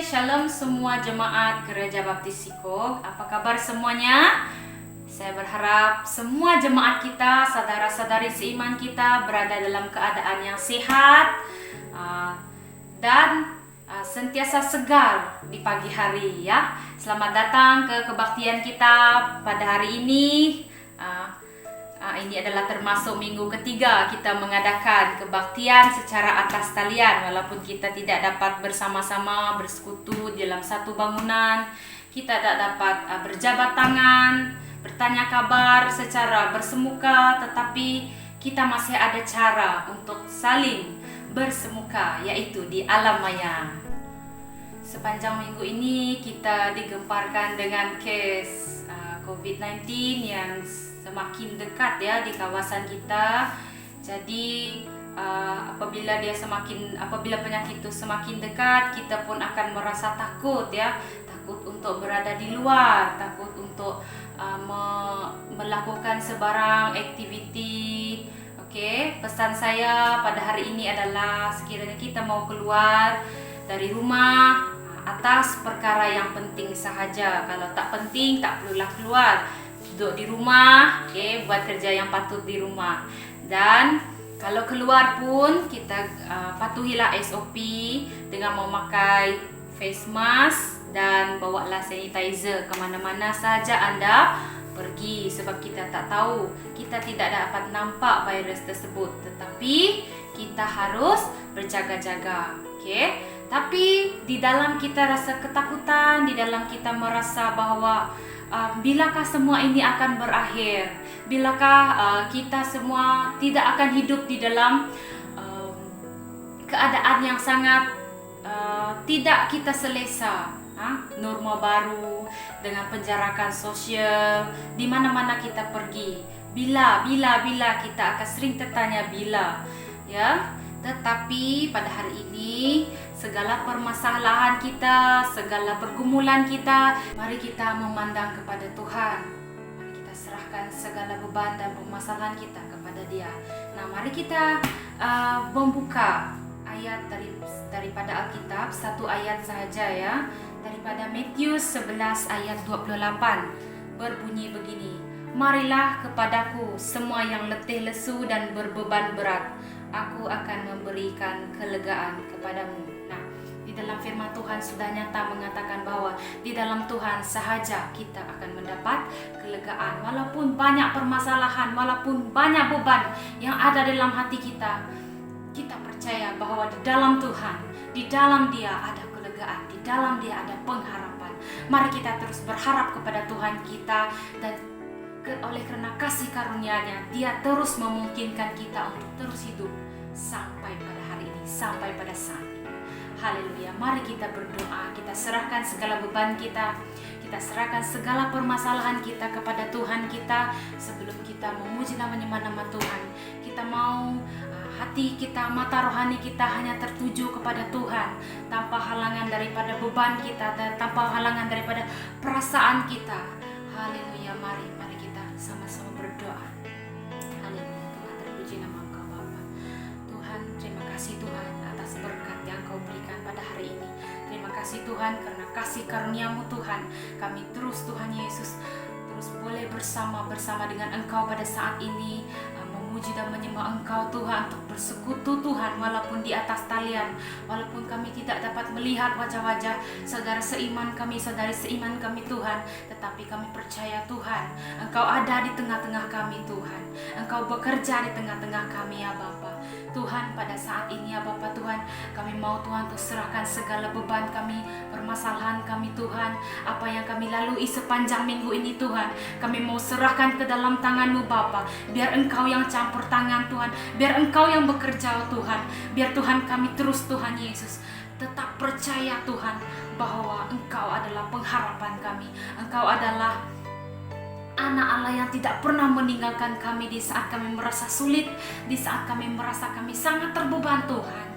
Shalom semua jemaat Gereja Baptis Sikog. Apa kabar semuanya? Saya berharap semua jemaat kita, saudara-saudari seiman kita berada dalam keadaan yang sehat dan sentiasa segar di pagi hari ya. Selamat datang ke kebaktian kita pada hari ini. Ini adalah termasuk minggu ketiga kita mengadakan kebaktian secara atas talian. Walaupun kita tidak dapat bersama-sama bersekutu dalam satu bangunan, kita tak dapat berjabat tangan, bertanya kabar secara bersemuka, tetapi kita masih ada cara untuk saling bersemuka, yaitu di alam maya. Sepanjang minggu ini kita digemparkan dengan kes COVID-19 yang semakin dekat ya di kawasan kita. Jadi apabila penyakit itu semakin dekat, kita pun akan merasa takut ya, takut untuk berada di luar, takut untuk melakukan sebarang aktiviti. Oke, pesan saya pada hari ini adalah sekiranya kita mau keluar dari rumah atas perkara yang penting sahaja. Kalau tak penting tak perlulah keluar. Duduk di rumah, buat kerja yang patut di rumah. Dan kalau keluar pun kita patuhilah SOP dengan memakai face mask dan bawalah sanitizer kemana-mana saja Anda pergi, sebab kita tak tahu, kita tidak dapat nampak virus tersebut, tetapi kita harus berjaga-jaga. Tapi di dalam kita rasa ketakutan, di dalam kita merasa bahwa bilakah semua ini akan berakhir? Bilakah kita semua tidak akan hidup di dalam keadaan yang sangat tidak kita selesa? Norma baru dengan penjarakan sosial di mana-mana kita pergi. Bila kita akan sering tertanya bila, ya. Tetapi pada hari ini segala permasalahan kita, segala pergumulan kita, mari kita memandang kepada Tuhan. Mari kita serahkan segala beban dan permasalahan kita kepada Dia. Nah, mari kita membuka ayat daripada Alkitab, satu ayat sahaja ya, daripada Matius 11 ayat 28. Berbunyi begini: "Marilah kepadaku semua yang letih lesu dan berbeban berat, aku akan memberikan kelegaan kepadamu." Nah, di dalam firman Tuhan sudah nyata mengatakan bahwa di dalam Tuhan sahaja kita akan mendapat kelegaan. Walaupun banyak permasalahan, walaupun banyak beban yang ada dalam hati kita, kita percaya bahwa di dalam Tuhan, di dalam Dia ada kelegaan, di dalam Dia ada pengharapan. Mari kita terus berharap kepada Tuhan kita, dan oleh karena kasih karunia-Nya, Dia terus memungkinkan kita untuk terus hidup sampai pada hari ini, sampai pada saat ini. Haleluya. Mari kita berdoa, kita serahkan segala beban kita, kita serahkan segala permasalahan kita kepada Tuhan kita. Sebelum kita memuji dan menyembah nama Tuhan, kita mau hati kita, mata rohani kita hanya tertuju kepada Tuhan, tanpa halangan daripada beban kita dan tanpa halangan daripada perasaan kita. Haleluya. Mari kita sama-sama berdoa. Haleluya. Tuhan, terpuji nama Engkau Bapa. Tuhan, terima kasih Tuhan atas berkat yang Kau berikan pada hari ini. Terima kasih Tuhan karena kasih karunia-Mu Tuhan, kami terus Tuhan Yesus terus boleh bersama dengan Engkau pada saat ini, memuji dan menyembah Engkau Tuhan, untuk bersekutu Tuhan, walaupun di atas talian, walaupun kami tidak dapat melihat wajah-wajah saudara seiman kami, saudari seiman kami Tuhan, tetapi kami percaya Tuhan, Engkau ada di tengah-tengah kami Tuhan, Engkau bekerja di tengah-tengah kami ya Bapa. Tuhan, pada saat ini ya Bapa Tuhan, kami mau Tuhan untuk serahkan segala beban kami, permasalahan kami Tuhan, apa yang kami lalui sepanjang minggu ini Tuhan, kami mau serahkan ke dalam tangan-Mu Bapa. Biar Engkau yang campur tangan Tuhan, biar Engkau yang bekerja Tuhan, biar Tuhan kami terus Tuhan Yesus tetap percaya Tuhan bahwa Engkau adalah pengharapan kami, Engkau adalah anak Allah yang tidak pernah meninggalkan kami di saat kami merasa sulit, di saat kami merasa kami sangat terbeban Tuhan.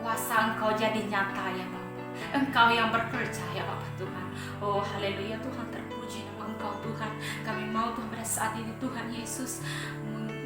Kuasa Engkau jadi nyata ya Bapa, Engkau yang bekerja ya Bapa Tuhan. Oh haleluya Tuhan, terpuji nama Engkau Tuhan. Kami mau Tuhan pada saat ini Tuhan Yesus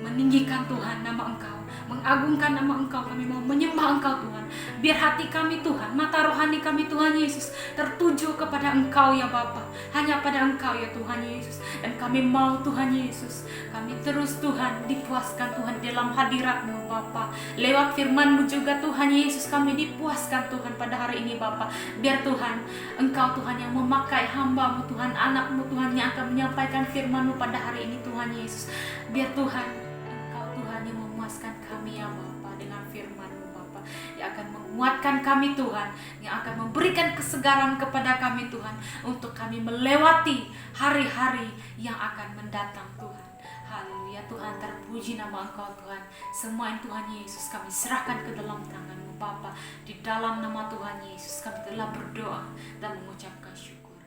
meninggikan Tuhan nama Engkau, mengagungkan nama Engkau. Kami mau menyembah Engkau Tuhan. Biar hati kami Tuhan, mata rohani kami Tuhan Yesus tertuju kepada Engkau ya Bapa, hanya pada Engkau ya Tuhan Yesus. Dan kami mau Tuhan Yesus, kami terus Tuhan dipuaskan Tuhan dalam hadirat-Mu Bapa. Lewat firman-Mu juga Tuhan Yesus kami dipuaskan Tuhan pada hari ini Bapa. Biar Tuhan Engkau Tuhan yang memakai hamba-Mu Tuhan, anak-Mu Tuhan yang akan menyampaikan firman-Mu pada hari ini Tuhan Yesus. Biar Tuhan Engkau Tuhan yang memuaskan kami ya Bapa dengan firman-Mu Bapa, yang akan menguatkan kami Tuhan, yang akan memberikan kesegaran kepada kami Tuhan, untuk kami melewati hari-hari yang akan mendatang Tuhan. Haleluya Tuhan, terpuji nama Engkau Tuhan. Semua yang Tuhan Yesus kami serahkan ke dalam tangan-Mu Bapa. Di dalam nama Tuhan Yesus kami telah berdoa dan mengucapkan syukur.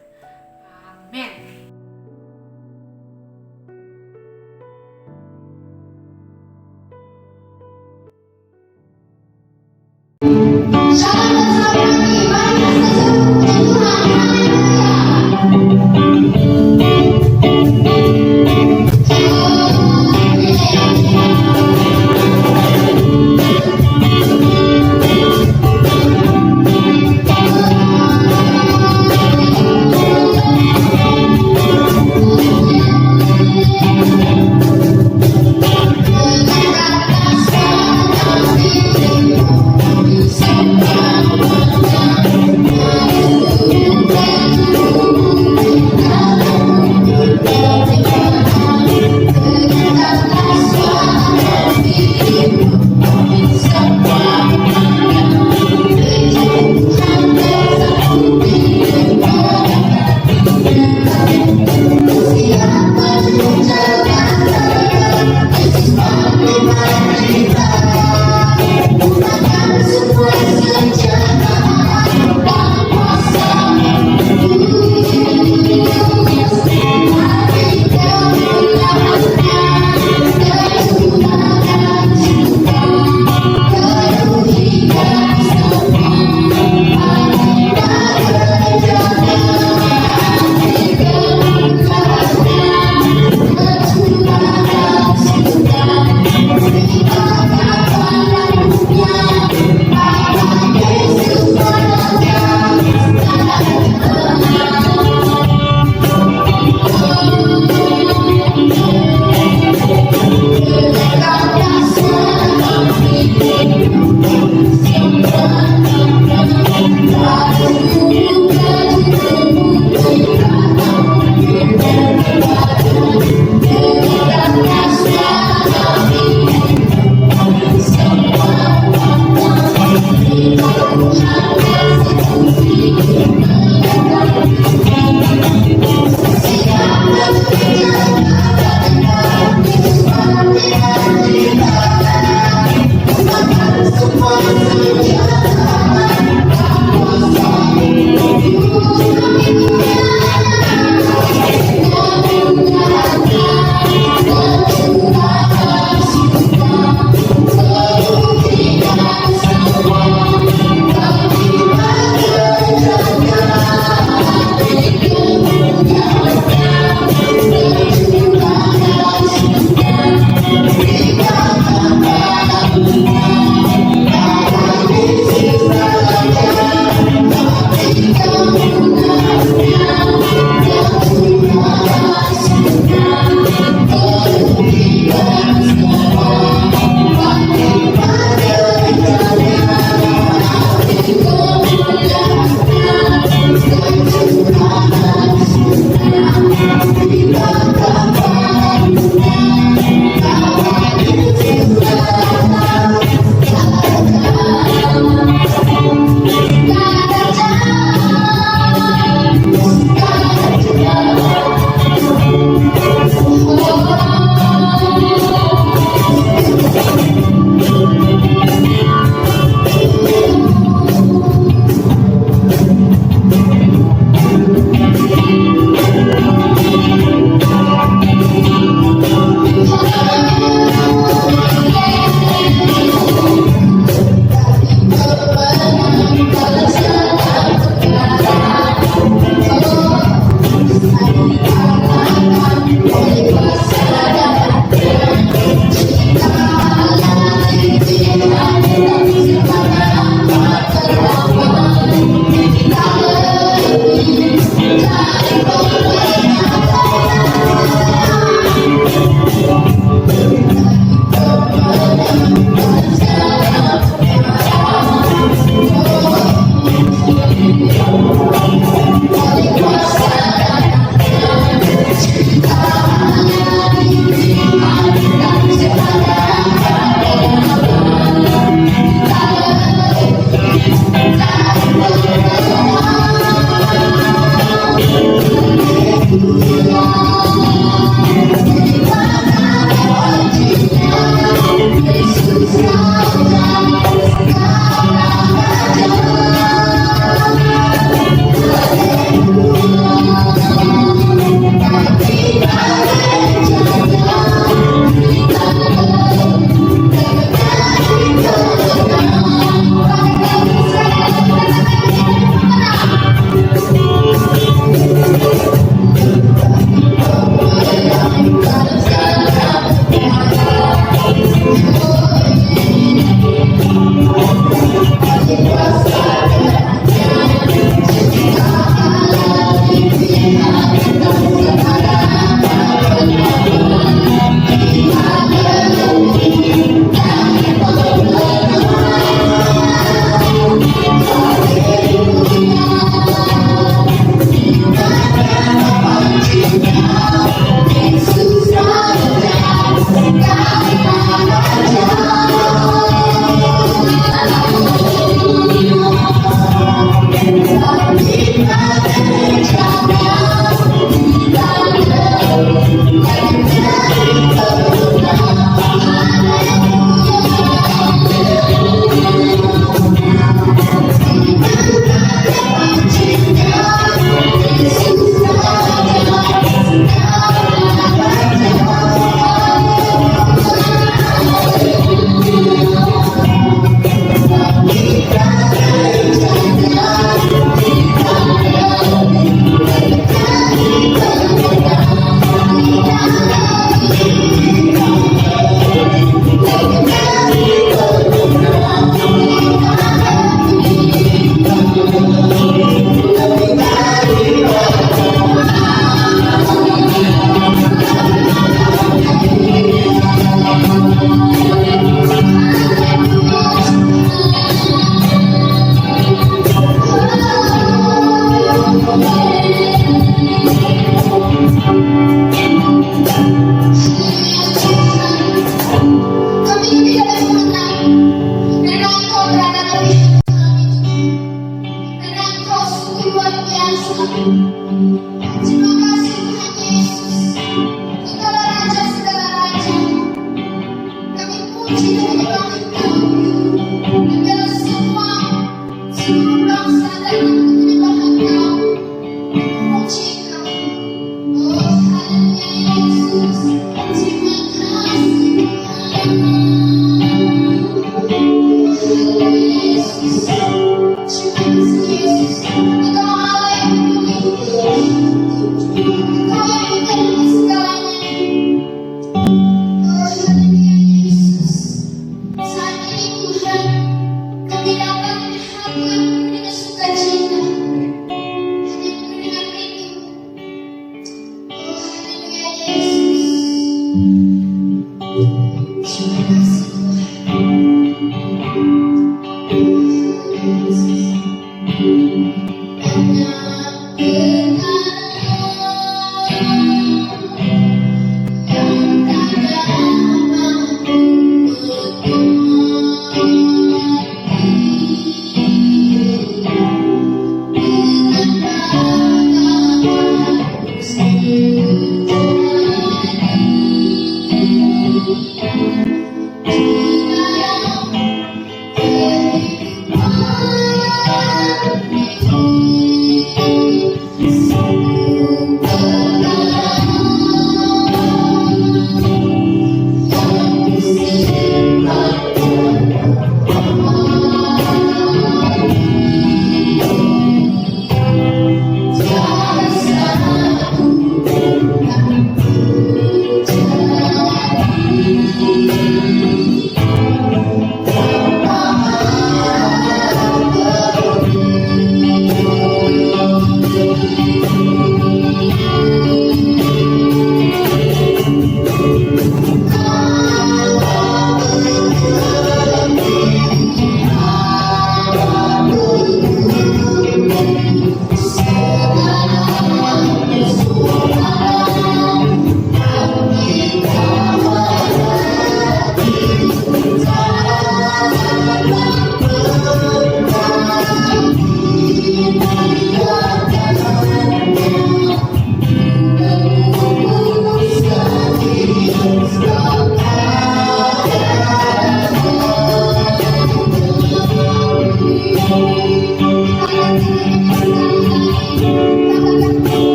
Amin.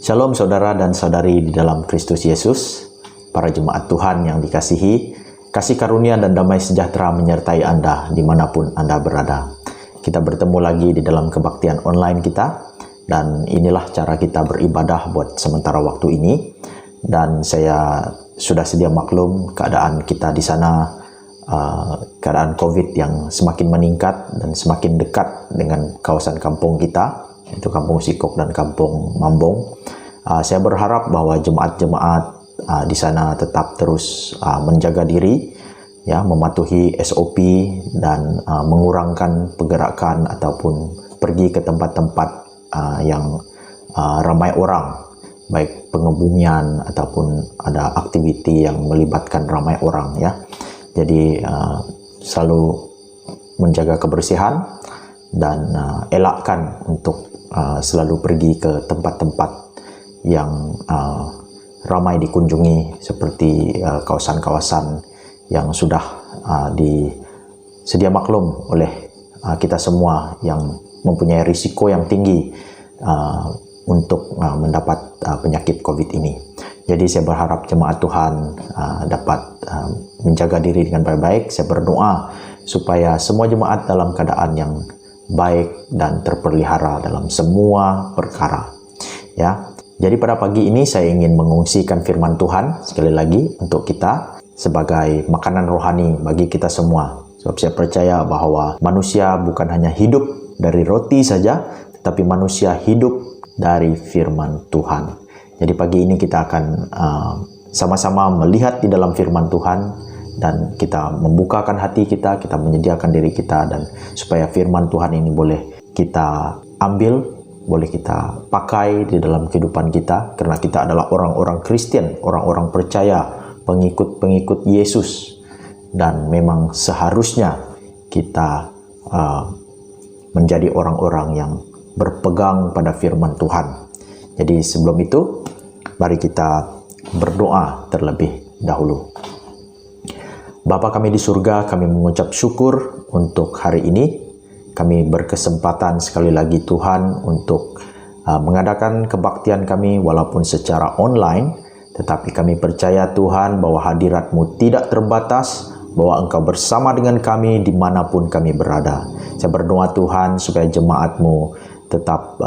Shalom saudara dan saudari di dalam Kristus Yesus, para jemaat Tuhan yang dikasihi, kasih karunia dan damai sejahtera menyertai Anda dimanapun Anda berada. Kita bertemu lagi di dalam kebaktian online kita, dan inilah cara kita beribadah buat sementara waktu ini. Dan saya sudah sedia maklum keadaan kita di sana, keadaan COVID yang semakin meningkat dan semakin dekat dengan kawasan kampung kita, itu Kampung Sikok dan Kampung Mambong. Saya berharap bahwa jemaat-jemaat di sana tetap terus menjaga diri, ya, mematuhi SOP dan mengurangkan pergerakan ataupun pergi ke tempat-tempat yang ramai orang, baik pengebumian ataupun ada aktiviti yang melibatkan ramai orang, ya. Jadi selalu menjaga kebersihan dan elakkan untuk selalu pergi ke tempat-tempat yang ramai dikunjungi seperti kawasan-kawasan yang sudah disedia maklum oleh kita semua yang mempunyai risiko yang tinggi untuk mendapat penyakit COVID ini. Jadi saya berharap jemaat Tuhan dapat menjaga diri dengan baik-baik. Saya berdoa supaya semua jemaat dalam keadaan yang baik dan terpelihara dalam semua perkara, ya. Jadi pada pagi ini saya ingin mengungsikan firman Tuhan sekali lagi untuk kita sebagai makanan rohani bagi kita semua. Sebab saya percaya bahwa manusia bukan hanya hidup dari roti saja, tetapi manusia hidup dari firman Tuhan. Jadi pagi ini kita akan sama-sama melihat di dalam firman Tuhan, dan kita membukakan hati kita, kita menyediakan diri kita, dan supaya firman Tuhan ini boleh kita ambil, boleh kita pakai di dalam kehidupan kita, karena kita adalah orang-orang Kristen, orang-orang percaya, pengikut-pengikut Yesus, dan memang seharusnya kita menjadi orang-orang yang berpegang pada firman Tuhan. Jadi sebelum itu, mari kita berdoa terlebih dahulu. Bapa kami di surga, kami mengucap syukur untuk hari ini. Kami berkesempatan sekali lagi Tuhan untuk mengadakan kebaktian kami walaupun secara online, tetapi kami percaya Tuhan bahwa hadirat-Mu tidak terbatas, bahwa Engkau bersama dengan kami dimanapun kami berada. Saya berdoa Tuhan supaya jemaat-Mu tetap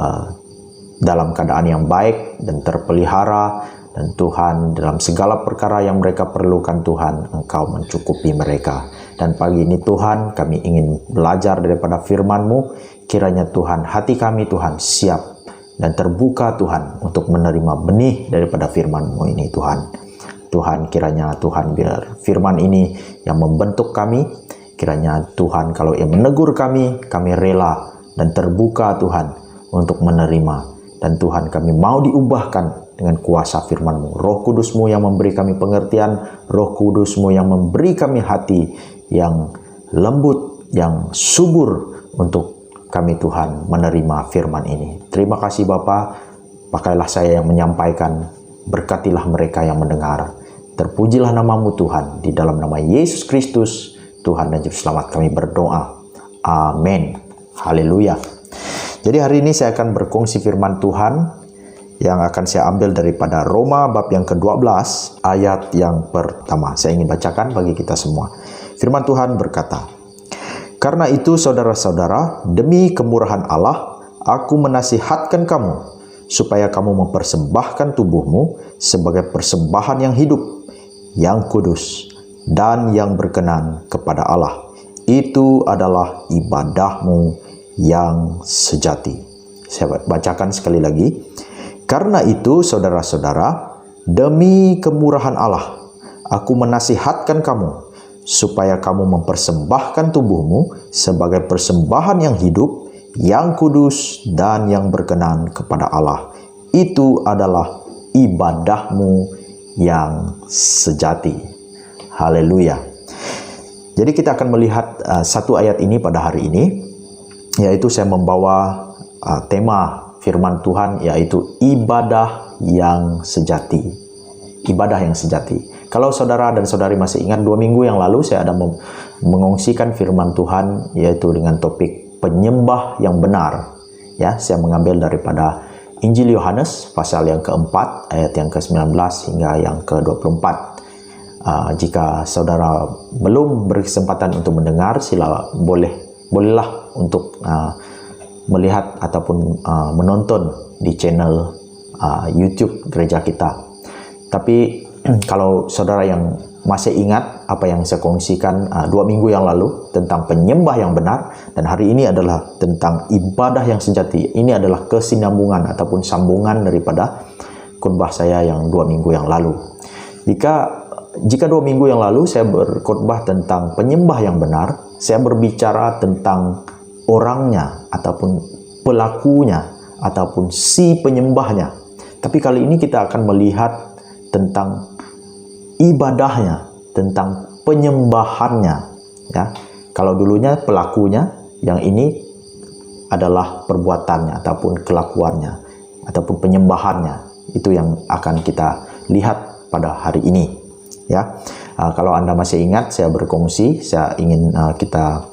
dalam keadaan yang baik dan terpelihara, dan Tuhan dalam segala perkara yang mereka perlukan Tuhan, Engkau mencukupi mereka. Dan pagi ini Tuhan, kami ingin belajar daripada firman-Mu. Kiranya Tuhan, hati kami Tuhan siap dan terbuka Tuhan untuk menerima benih daripada firman-Mu ini Tuhan. Tuhan, kiranya Tuhan biar firman ini yang membentuk kami. Kiranya Tuhan kalau Ia menegur kami rela dan terbuka Tuhan untuk menerima. Dan Tuhan, kami mau diubahkan dengan kuasa firman-Mu. Roh Kudus-Mu yang memberi kami pengertian, Roh Kudus-Mu yang memberi kami hati yang lembut, yang subur untuk kami Tuhan menerima firman ini. Terima kasih Bapa, pakailah saya yang menyampaikan, berkatilah mereka yang mendengar. Terpujilah nama-Mu Tuhan, di dalam nama Yesus Kristus, Tuhan dan Juru Selamat kami berdoa. Amin. Haleluya. Jadi hari ini saya akan berkongsi firman Tuhan yang akan saya ambil daripada Roma bab yang ke-12 ayat yang pertama. Saya ingin bacakan bagi kita semua. Firman Tuhan berkata, "Karena itu saudara-saudara, demi kemurahan Allah, aku menasihatkan kamu, supaya kamu mempersembahkan tubuhmu sebagai persembahan yang hidup, yang kudus, dan yang berkenan kepada Allah. Itu adalah ibadahmu yang sejati." Saya bacakan sekali lagi. "Karena itu saudara-saudara, demi kemurahan Allah, aku menasihatkan kamu, supaya kamu mempersembahkan tubuhmu sebagai persembahan yang hidup, yang kudus, dan yang berkenan kepada Allah. Itu adalah ibadahmu yang sejati." Haleluya. Jadi kita akan melihat satu ayat ini pada hari ini, yaitu saya membawa tema firman Tuhan, yaitu ibadah yang sejati. Ibadah yang sejati. Kalau saudara dan saudari masih ingat 2 minggu yang lalu saya ada mengongsikan firman Tuhan, yaitu dengan topik penyembah yang benar. Ya, saya mengambil daripada Injil Yohanes pasal yang keempat, ayat yang ke-19 hingga yang ke-24. Jika saudara belum berkesempatan untuk mendengar, bolehlah untuk melihat ataupun menonton di channel YouTube gereja kita. Tapi kalau saudara yang masih ingat apa yang saya kongsikan 2 minggu yang lalu tentang penyembah yang benar, dan hari ini adalah tentang ibadah yang sejati. Ini adalah kesinambungan ataupun sambungan daripada khotbah saya yang 2 minggu yang lalu. Jika 2 minggu yang lalu saya berkhotbah tentang penyembah yang benar, saya berbicara tentang orangnya ataupun pelakunya ataupun si penyembahnya. Tapi kali ini kita akan melihat tentang ibadahnya, tentang penyembahannya. Ya, kalau dulunya pelakunya, yang ini adalah perbuatannya ataupun kelakuannya ataupun penyembahannya. Itu yang akan kita lihat pada hari ini. Ya, kalau Anda masih ingat, saya berkongsi, saya ingin kita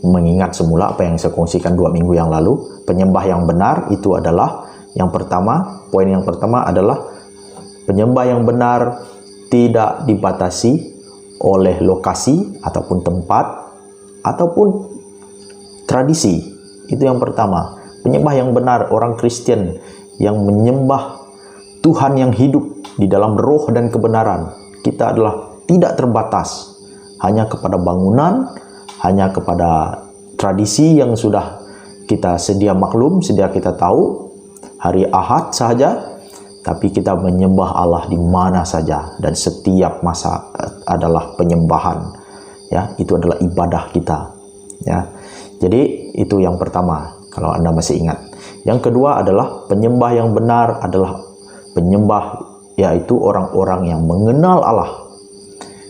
mengingat semula apa yang saya kongsikan 2 minggu yang lalu. Penyembah yang benar itu adalah yang pertama, poin yang pertama adalah penyembah yang benar tidak dibatasi oleh lokasi ataupun tempat ataupun tradisi. Itu yang pertama. Penyembah yang benar, orang Kristen yang menyembah Tuhan yang hidup di dalam roh dan kebenaran. Kita adalah tidak terbatas hanya kepada bangunan, hanya kepada tradisi yang sudah kita sedia maklum, sedia kita tahu, hari Ahad saja. Tapi kita menyembah Allah di mana saja dan setiap masa adalah penyembahan. Ya, itu adalah ibadah kita. Ya, jadi itu yang pertama. Kalau Anda masih ingat. Yang kedua adalah penyembah yang benar adalah penyembah, yaitu orang-orang yang mengenal Allah.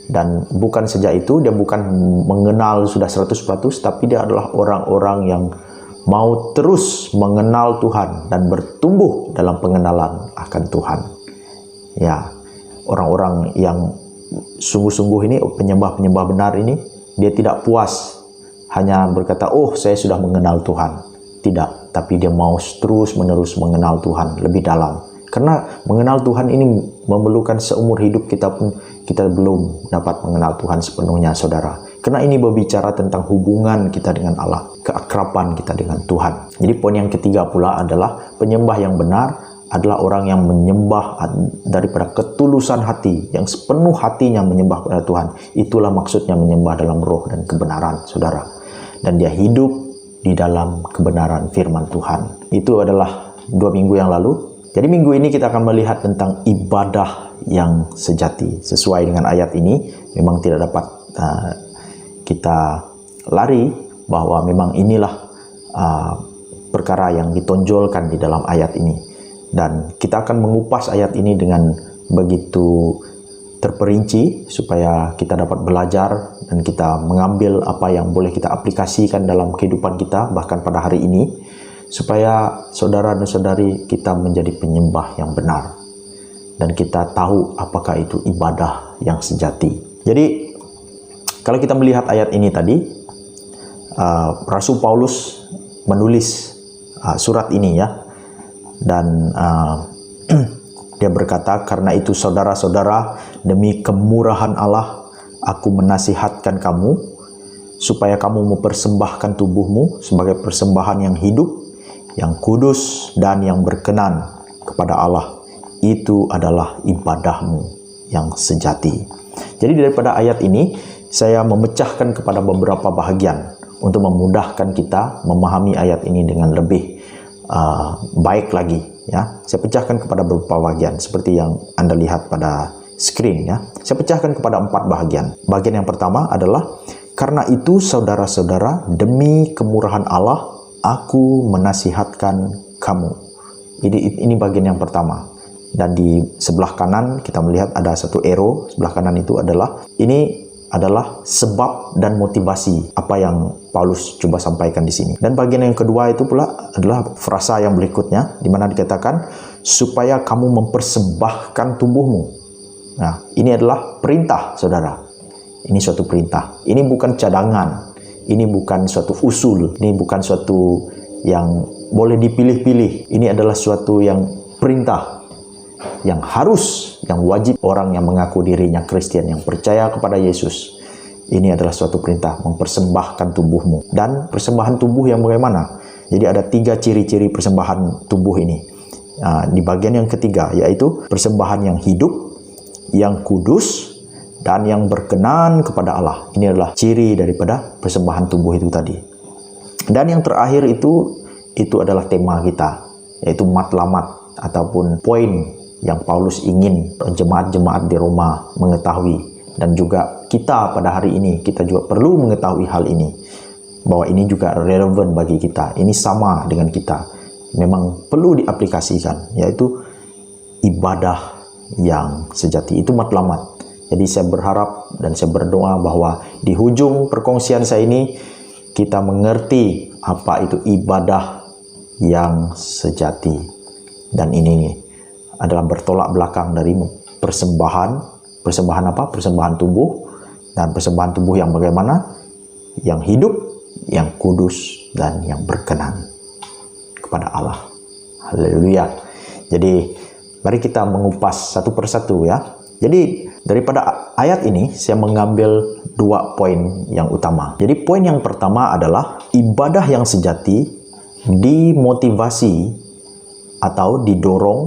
Dan bukan saja itu, dia bukan mengenal sudah 100%, tapi dia adalah orang-orang yang mau terus mengenal Tuhan dan bertumbuh dalam pengenalan akan Tuhan. Ya, orang-orang yang sungguh-sungguh ini, penyembah-penyembah benar ini, dia tidak puas hanya berkata, "Oh, saya sudah mengenal Tuhan." Tidak, tapi dia mau terus-menerus mengenal Tuhan lebih dalam. Karena mengenal Tuhan ini memerlukan seumur hidup kita pun kita belum dapat mengenal Tuhan sepenuhnya, saudara. Karena ini berbicara tentang hubungan kita dengan Allah, keakraban kita dengan Tuhan. Jadi poin yang ketiga pula adalah penyembah yang benar adalah orang yang menyembah daripada ketulusan hati, yang sepenuh hatinya menyembah kepada Tuhan. Itulah maksudnya menyembah dalam roh dan kebenaran, saudara. Dan dia hidup di dalam kebenaran firman Tuhan. Itu adalah 2 minggu yang lalu. Jadi minggu ini kita akan melihat tentang ibadah yang sejati. Sesuai dengan ayat ini, memang tidak dapat kita lari bahwa memang inilah perkara yang ditonjolkan di dalam ayat ini. Dan kita akan mengupas ayat ini dengan begitu terperinci supaya kita dapat belajar dan kita mengambil apa yang boleh kita aplikasikan dalam kehidupan kita bahkan pada hari ini, supaya saudara dan saudari kita menjadi penyembah yang benar dan kita tahu apakah itu ibadah yang sejati. Jadi kalau kita melihat ayat ini tadi, Rasul Paulus menulis surat ini ya. Dan dia berkata, karena itu saudara-saudara, demi kemurahan Allah, aku menasihatkan kamu, supaya kamu mempersembahkan tubuhmu sebagai persembahan yang hidup, yang kudus, dan yang berkenan kepada Allah. Itu adalah ibadahmu yang sejati. Jadi daripada ayat ini, saya memecahkan kepada beberapa bahagian untuk memudahkan kita memahami ayat ini dengan lebih baik lagi ya. Saya pecahkan kepada beberapa bagian seperti yang Anda lihat pada screen ya. Saya pecahkan kepada 4 bahagian. Bagian yang pertama adalah, karena itu saudara-saudara, demi kemurahan Allah aku menasihatkan kamu. Ini bagian yang pertama. Dan di sebelah kanan kita melihat ada satu arrow. Sebelah kanan itu ini adalah sebab dan motivasi apa yang Paulus coba sampaikan di sini. Dan bagian yang kedua itu pula adalah frasa yang berikutnya, di mana dikatakan supaya kamu mempersembahkan tubuhmu. Nah, ini adalah perintah, saudara. Ini suatu perintah. Ini bukan cadangan. Ini bukan suatu usul. Ini bukan suatu yang boleh dipilih-pilih. Ini adalah suatu yang perintah, yang harus, yang wajib orang yang mengaku dirinya Kristen, yang percaya kepada Yesus. Ini adalah suatu perintah, mempersembahkan tubuhmu. Dan persembahan tubuh yang bagaimana? Jadi ada 3 ciri-ciri persembahan tubuh ini. Di bagian yang ketiga, yaitu persembahan yang hidup, yang kudus, dan yang berkenan kepada Allah. Ini adalah ciri daripada persembahan tubuh itu tadi. Dan yang terakhir itu adalah tema kita, yaitu matlamat ataupun poin yang Paulus ingin jemaat-jemaat di Roma mengetahui. Dan juga kita pada hari ini, kita juga perlu mengetahui hal ini. Bahwa ini juga relevan bagi kita. Ini sama dengan kita. Memang perlu diaplikasikan, yaitu ibadah yang sejati. Itu matlamat. Jadi saya berharap dan saya berdoa bahwa di hujung perkongsian saya ini, kita mengerti apa itu ibadah yang sejati. Dan ini adalah bertolak belakang dari persembahan apa? Persembahan tubuh. Dan persembahan tubuh yang bagaimana? Yang hidup, yang kudus, dan yang berkenan kepada Allah. Haleluya. Jadi mari kita mengupas satu persatu ya. Jadi daripada ayat ini saya mengambil 2 poin yang utama. Jadi poin yang pertama adalah ibadah yang sejati dimotivasi atau didorong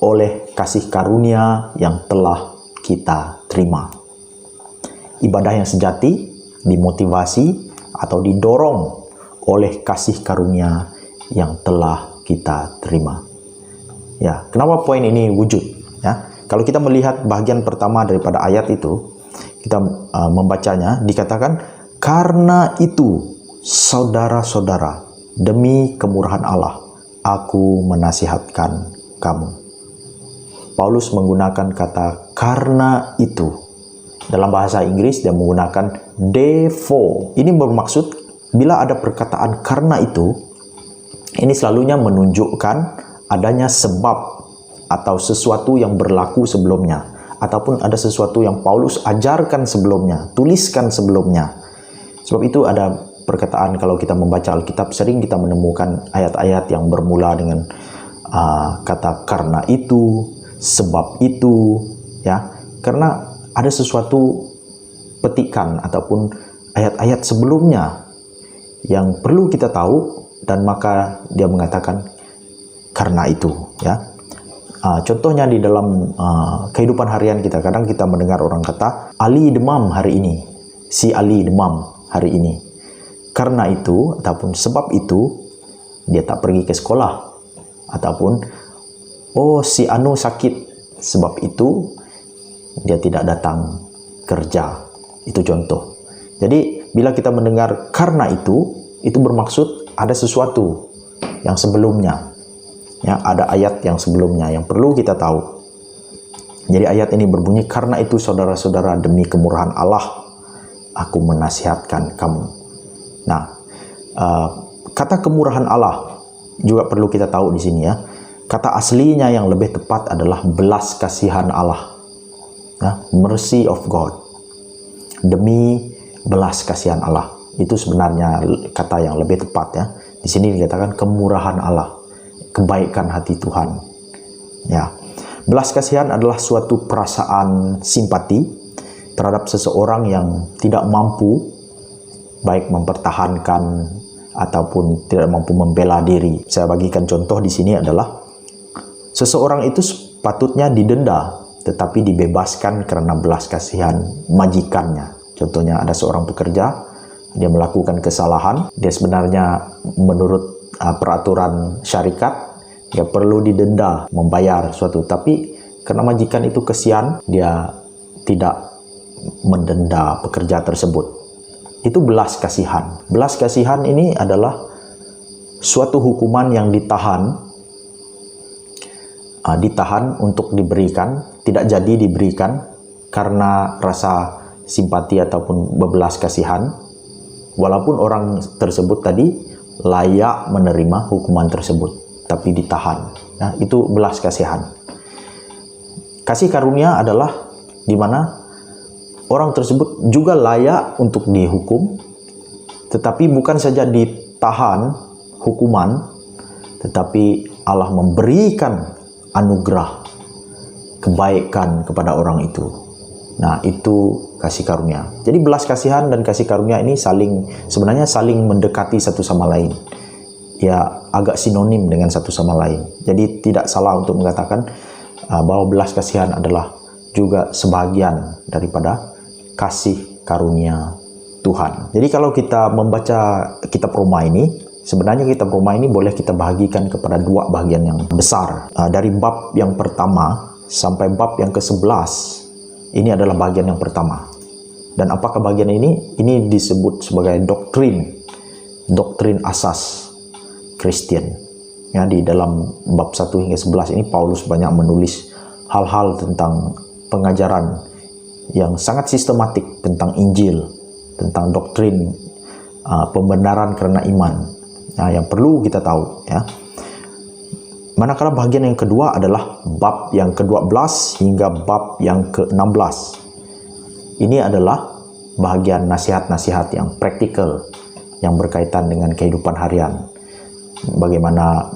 oleh kasih karunia yang telah kita terima. Ibadah yang sejati dimotivasi atau didorong oleh kasih karunia yang telah kita terima. Ya, kenapa poin ini wujud? Ya, kalau kita melihat bagian pertama daripada ayat itu, kita membacanya, dikatakan, karena itu saudara-saudara, demi kemurahan Allah, aku menasihatkan kamu. Paulus menggunakan kata karena itu. Dalam bahasa Inggris dia menggunakan therefore. Ini bermaksud bila ada perkataan karena itu, ini selalunya menunjukkan adanya sebab atau sesuatu yang berlaku sebelumnya, ataupun ada sesuatu yang Paulus ajarkan sebelumnya, tuliskan sebelumnya. Sebab itu ada perkataan, kalau kita membaca Alkitab sering kita menemukan ayat-ayat yang bermula dengan kata karena itu, sebab itu, ya, karena ada sesuatu petikan ataupun ayat-ayat sebelumnya yang perlu kita tahu, dan maka dia mengatakan karena itu, ya. Contohnya di dalam kehidupan harian kita, kadang kita mendengar orang kata, Ali demam hari ini, si Ali demam hari ini. Karena itu, ataupun sebab itu, dia tak pergi ke sekolah. Ataupun, oh si Anu sakit, sebab itu, dia tidak datang kerja. Itu contoh. Jadi, bila kita mendengar karena itu bermaksud ada sesuatu yang sebelumnya. Ya, ada ayat yang sebelumnya yang perlu kita tahu. Jadi ayat ini berbunyi, karena itu saudara-saudara, demi kemurahan Allah, aku menasihatkan kamu. Nah, kata kemurahan Allah juga perlu kita tahu di sini ya. Kata aslinya yang lebih tepat adalah belas kasihan Allah. Ya, mercy of God. Demi belas kasihan Allah. Itu sebenarnya kata yang lebih tepat ya. Di sini dikatakan kemurahan Allah. Kebaikan hati Tuhan. Ya. Belas kasihan adalah suatu perasaan simpati terhadap seseorang yang tidak mampu baik mempertahankan ataupun tidak mampu membela diri. Saya bagikan contoh di sini adalah seseorang itu sepatutnya didenda tetapi dibebaskan karena belas kasihan majikannya. Contohnya ada seorang pekerja, dia melakukan kesalahan, dia sebenarnya menurut peraturan syarikat, dia perlu didenda, membayar suatu. Tapi karena majikan itu kesian, dia tidak mendenda pekerja tersebut. Itu belas kasihan. Belas kasihan ini adalah suatu hukuman yang ditahan untuk diberikan, tidak jadi diberikan karena rasa simpati ataupun bebelas kasihan, walaupun orang tersebut tadi layak menerima hukuman tersebut, tapi ditahan. Nah, itu belas kasihan. Kasih karunia adalah di mana orang tersebut juga layak untuk dihukum, tetapi bukan saja ditahan hukuman, tetapi Allah memberikan anugerah kebaikan kepada orang itu. Nah, itu kasih karunia. Jadi belas kasihan dan kasih karunia ini sebenarnya saling mendekati satu sama lain. Ya, agak sinonim dengan satu sama lain. Jadi tidak salah untuk mengatakan bahwa belas kasihan adalah juga sebagian daripada kasih karunia Tuhan. Jadi kalau kita membaca kitab Roma ini, sebenarnya kitab Roma ini boleh kita bahagikan kepada dua bagian yang besar. Dari bab yang pertama sampai bab yang ke-11, ini adalah bagian yang pertama. Dan apakah bagian ini? Ini disebut sebagai doktrin asas Kristen. Ya, di dalam bab 1 hingga 11 ini Paulus banyak menulis hal-hal tentang pengajaran yang sangat sistematik tentang Injil, tentang doktrin pembenaran karena iman. Nah, yang perlu kita tahu ya. Manakala bagian yang kedua adalah bab yang ke-12 hingga bab yang ke-16. Ini adalah bagian nasihat-nasihat yang praktikal yang berkaitan dengan kehidupan harian. Bagaimana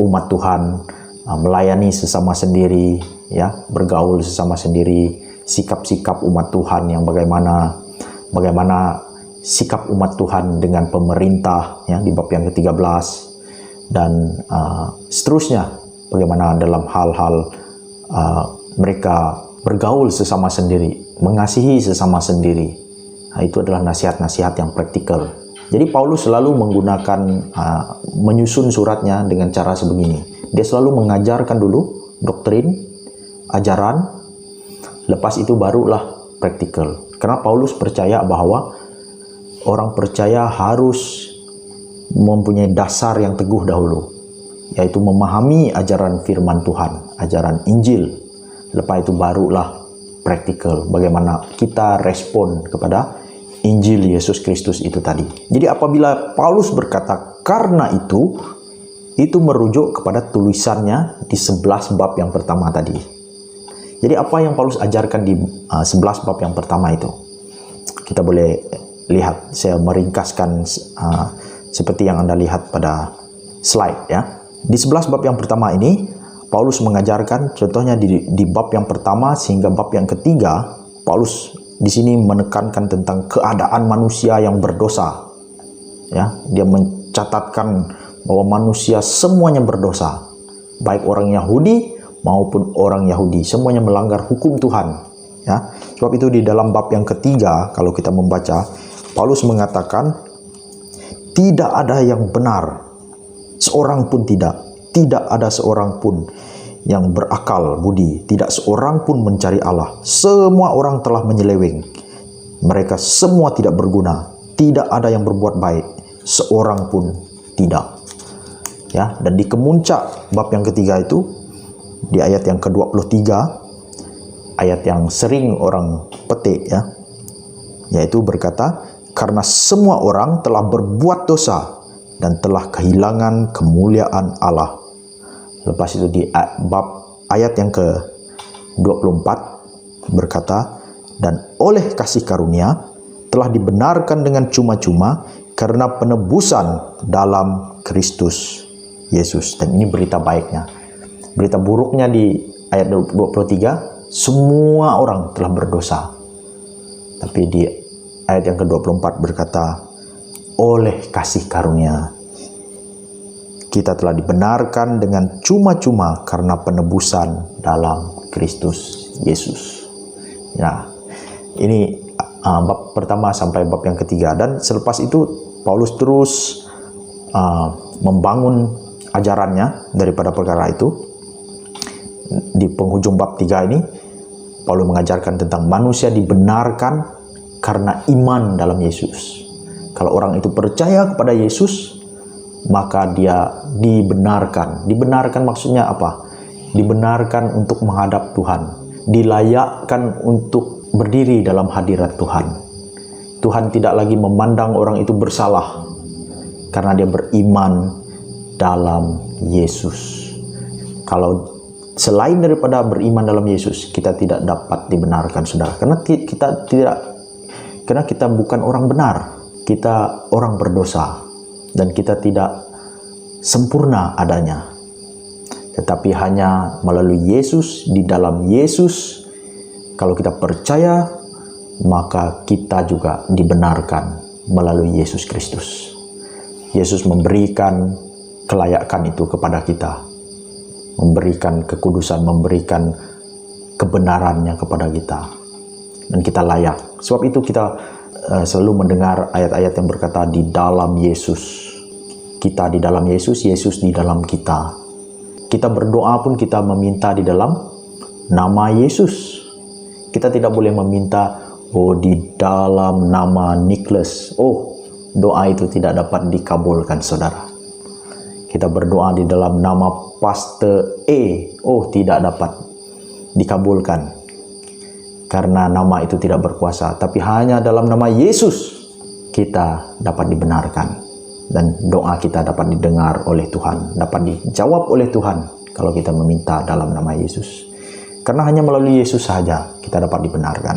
umat Tuhan melayani sesama sendiri, ya, bergaul sesama sendiri, sikap-sikap umat Tuhan yang bagaimana sikap umat Tuhan dengan pemerintah, ya, di bab yang ke-13. Dan seterusnya, bagaimana dalam hal-hal mereka bergaul sesama sendiri, mengasihi sesama sendiri. Nah, itu adalah nasihat-nasihat yang praktikal. Jadi Paulus selalu menggunakan, menyusun suratnya dengan cara sebegini. Dia selalu mengajarkan dulu doktrin, ajaran, lepas itu barulah praktikal. Karena Paulus percaya bahwa orang percaya harus mempunyai dasar yang teguh dahulu, yaitu memahami ajaran firman Tuhan, ajaran Injil. Lepas itu barulah praktikal, bagaimana kita respon kepada Injil Yesus Kristus itu tadi. Jadi apabila Paulus berkata karena itu merujuk kepada tulisannya di 11 bab yang pertama tadi. Jadi apa yang Paulus ajarkan di 11 bab yang pertama itu? Kita boleh lihat, saya meringkaskan seperti yang Anda lihat pada slide ya. Di 11 bab yang pertama ini, Paulus mengajarkan, contohnya di bab yang pertama sehingga bab yang ketiga, Paulus di sini menekankan tentang keadaan manusia yang berdosa. Ya, dia mencatatkan bahwa manusia semuanya berdosa, baik orang Yahudi maupun orang Yahudi, semuanya melanggar hukum Tuhan. Ya, sebab itu di dalam bab yang ketiga, kalau kita membaca, Paulus mengatakan, tidak ada yang benar, seorang pun tidak ada seorang pun yang berakal budi, tidak seorang pun mencari Allah. Semua orang telah menyeleweng, mereka semua tidak berguna, tidak ada yang berbuat baik, seorang pun tidak. Ya, dan di kemuncak bab yang ketiga itu, di ayat yang ke-23, ayat yang sering orang petik, ya, yaitu berkata, karena semua orang telah berbuat dosa dan telah kehilangan kemuliaan Allah. Lepas itu di bab ayat yang ke-24 berkata, dan oleh kasih karunia telah dibenarkan dengan cuma-cuma karena penebusan dalam Kristus Yesus. Dan ini berita baiknya. Berita buruknya di ayat 23, semua orang telah berdosa. Tapi di ayat yang ke-24 berkata, oleh kasih karunia kita telah dibenarkan dengan cuma-cuma karena penebusan dalam Kristus Yesus. Nah, ini bab pertama sampai bab yang ketiga. Dan selepas itu Paulus terus membangun ajarannya daripada perkara itu. Di penghujung bab 3 ini, Paulus mengajarkan tentang manusia dibenarkan karena iman dalam Yesus. Kalau orang itu percaya kepada Yesus, maka dia dibenarkan. Dibenarkan maksudnya apa? Dibenarkan untuk menghadap Tuhan, dilayakkan untuk berdiri dalam hadirat Tuhan. Tuhan tidak lagi memandang orang itu bersalah karena dia beriman dalam Yesus. Kalau selain daripada beriman dalam Yesus, kita tidak dapat dibenarkan, saudara. Karena kita bukan orang benar, kita orang berdosa, dan kita tidak sempurna adanya. Tetapi hanya melalui Yesus, di dalam Yesus, kalau kita percaya, maka kita juga dibenarkan melalui Yesus Kristus. Yesus memberikan kelayakan itu kepada kita, memberikan kekudusan, memberikan kebenarannya kepada kita, dan kita layak. Sebab itu kita selalu mendengar ayat-ayat yang berkata di dalam Yesus. Kita di dalam Yesus, Yesus di dalam kita. Kita berdoa pun kita meminta di dalam nama Yesus. Kita tidak boleh meminta, oh di dalam nama Nicholas. Oh, doa itu tidak dapat dikabulkan, saudara. Kita berdoa di dalam nama Pastor E. Oh, tidak dapat dikabulkan. Karena nama itu tidak berkuasa. Tapi hanya dalam nama Yesus kita dapat dibenarkan. Dan doa kita dapat didengar oleh Tuhan. Dapat dijawab oleh Tuhan kalau kita meminta dalam nama Yesus. Karena hanya melalui Yesus saja kita dapat dibenarkan.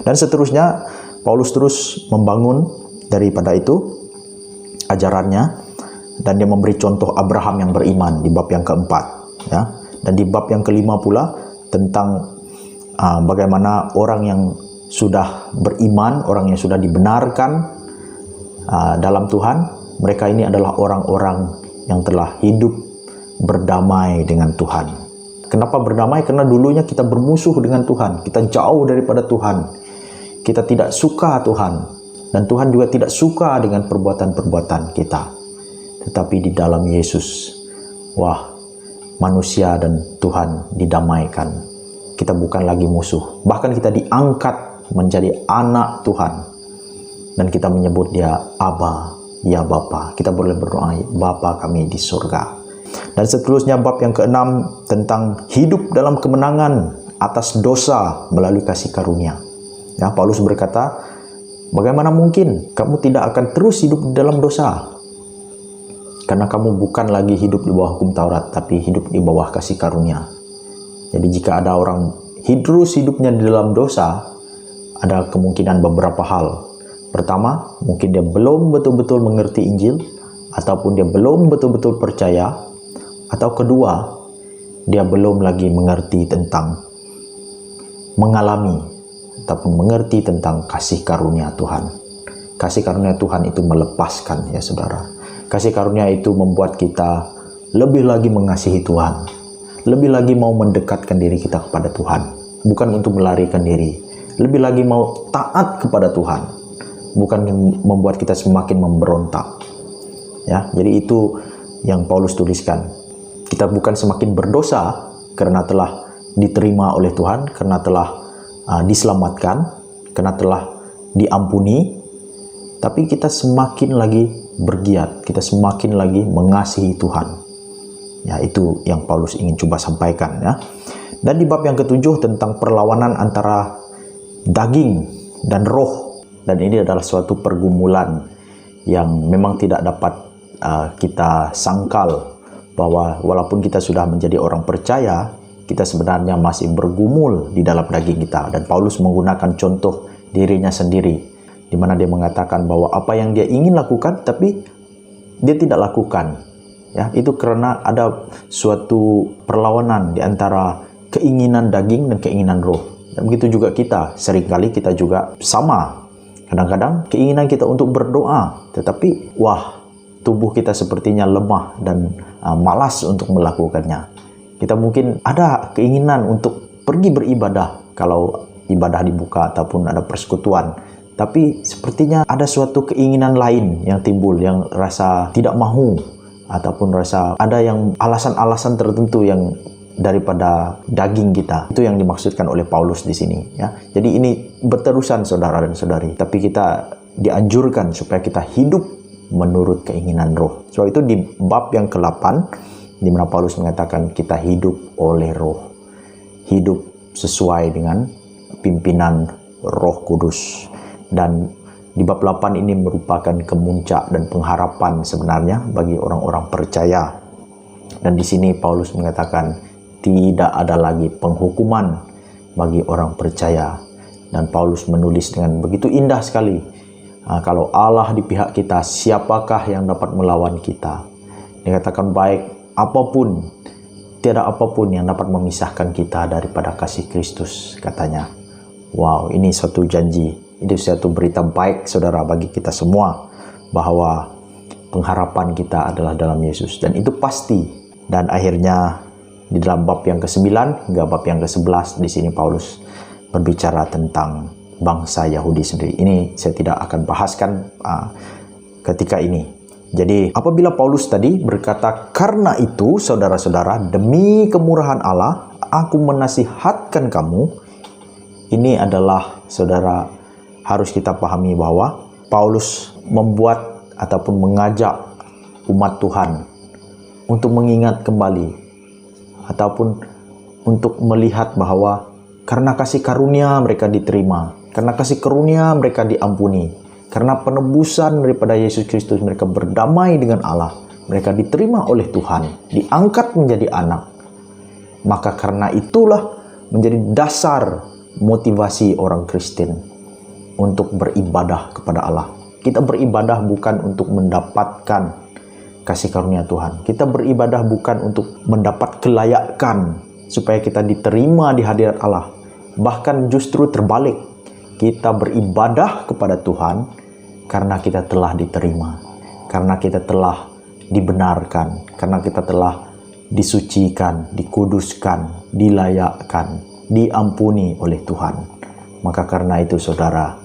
Dan seterusnya, Paulus terus membangun daripada itu ajarannya. Dan dia memberi contoh Abraham yang beriman di bab yang keempat, ya. Dan di bab yang kelima pula tentang bagaimana orang yang sudah beriman, orang yang sudah dibenarkan dalam Tuhan, mereka ini adalah orang-orang yang telah hidup berdamai dengan Tuhan. Kenapa berdamai? Karena dulunya kita bermusuh dengan Tuhan, kita jauh daripada Tuhan, kita tidak suka Tuhan, dan Tuhan juga tidak suka dengan perbuatan-perbuatan kita. Tetapi di dalam Yesus, wah, manusia dan Tuhan didamaikan. Kita bukan lagi musuh. Bahkan kita diangkat menjadi anak Tuhan. Dan kita menyebut dia Aba, ya Bapa. Kita boleh berdoa, Bapa kami di surga. Dan seterusnya bab yang ke-6 tentang hidup dalam kemenangan atas dosa melalui kasih karunia. Ya, Paulus berkata, bagaimana mungkin kamu tidak akan terus hidup di dalam dosa? Karena kamu bukan lagi hidup di bawah hukum Taurat, tapi hidup di bawah kasih karunia. Jadi jika ada orang terus hidupnya di dalam dosa, ada kemungkinan beberapa hal. Pertama, mungkin dia belum betul-betul mengerti Injil, ataupun dia belum betul-betul percaya, atau kedua, dia belum lagi mengerti tentang mengalami, ataupun mengerti tentang kasih karunia Tuhan. Kasih karunia Tuhan itu melepaskan, ya saudara. Kasih karunia itu membuat kita lebih lagi mengasihi Tuhan. lebih lagi mau mendekatkan diri kita kepada Tuhan, bukan untuk melarikan diri. Lebih lagi mau taat kepada Tuhan, bukan membuat kita semakin memberontak. Ya, jadi itu yang Paulus tuliskan. Kita bukan semakin berdosa karena telah diterima oleh Tuhan, karena telah diselamatkan, karena telah diampuni, tapi kita semakin lagi bergiat, kita semakin lagi mengasihi Tuhan. Ya, itu yang Paulus ingin coba sampaikan, ya. Dan di bab yang ketujuh tentang perlawanan antara daging dan roh, dan ini adalah suatu pergumulan yang memang tidak dapat kita sangkal, bahwa walaupun kita sudah menjadi orang percaya, kita sebenarnya masih bergumul di dalam daging kita. Dan Paulus menggunakan contoh dirinya sendiri, di mana dia mengatakan bahwa apa yang dia ingin lakukan tapi dia tidak lakukan. Ya, itu karena ada suatu perlawanan di antara keinginan daging dan keinginan roh. Dan begitu juga kita, seringkali kita juga sama. Kadang-kadang keinginan kita untuk berdoa, tetapi tubuh kita sepertinya lemah dan malas untuk melakukannya. Kita mungkin ada keinginan untuk pergi beribadah kalau ibadah dibuka ataupun ada persekutuan, tapi sepertinya ada suatu keinginan lain yang timbul, yang rasa tidak mahu, ataupun rasa ada yang alasan-alasan tertentu yang daripada daging kita. Itu yang dimaksudkan oleh Paulus di sini, ya. Jadi ini berterusan, saudara dan saudari, tapi kita dianjurkan supaya kita hidup menurut keinginan roh. So itu di bab yang ke-8, di mana Paulus mengatakan kita hidup oleh roh, hidup sesuai dengan pimpinan Roh Kudus. Dan di bab 8 ini merupakan kemuncak dan pengharapan sebenarnya bagi orang-orang percaya. Dan di sini Paulus mengatakan tidak ada lagi penghukuman bagi orang percaya. Dan Paulus menulis dengan begitu indah sekali, kalau Allah di pihak kita, siapakah yang dapat melawan kita? Dia katakan baik apapun, tiada apapun yang dapat memisahkan kita daripada kasih Kristus, katanya. Wow, ini suatu janji. Ini suatu berita baik, saudara, bagi kita semua, bahwa pengharapan kita adalah dalam Yesus, dan itu pasti. Dan akhirnya di dalam bab yang ke-9 hingga bab yang ke-11, di sini Paulus berbicara tentang bangsa Yahudi sendiri. Ini saya tidak akan bahaskan ketika ini. Jadi apabila Paulus tadi berkata, karena itu saudara-saudara, demi kemurahan Allah, aku menasihatkan kamu. Ini adalah, saudara, harus kita pahami bahwa Paulus membuat ataupun mengajak umat Tuhan untuk mengingat kembali ataupun untuk melihat bahwa karena kasih karunia mereka diterima, karena kasih karunia mereka diampuni, karena penebusan daripada Yesus Kristus mereka berdamai dengan Allah, mereka diterima oleh Tuhan, diangkat menjadi anak. Maka karena itulah menjadi dasar motivasi orang Kristen untuk beribadah kepada Allah. Kita beribadah bukan untuk mendapatkan kasih karunia Tuhan. Kita beribadah bukan untuk mendapat kelayakan supaya kita diterima di hadirat Allah. Bahkan justru terbalik. Kita beribadah kepada Tuhan karena kita telah diterima, karena kita telah dibenarkan, karena kita telah disucikan, dikuduskan, dilayakkan, diampuni oleh Tuhan. Maka karena itu, saudara,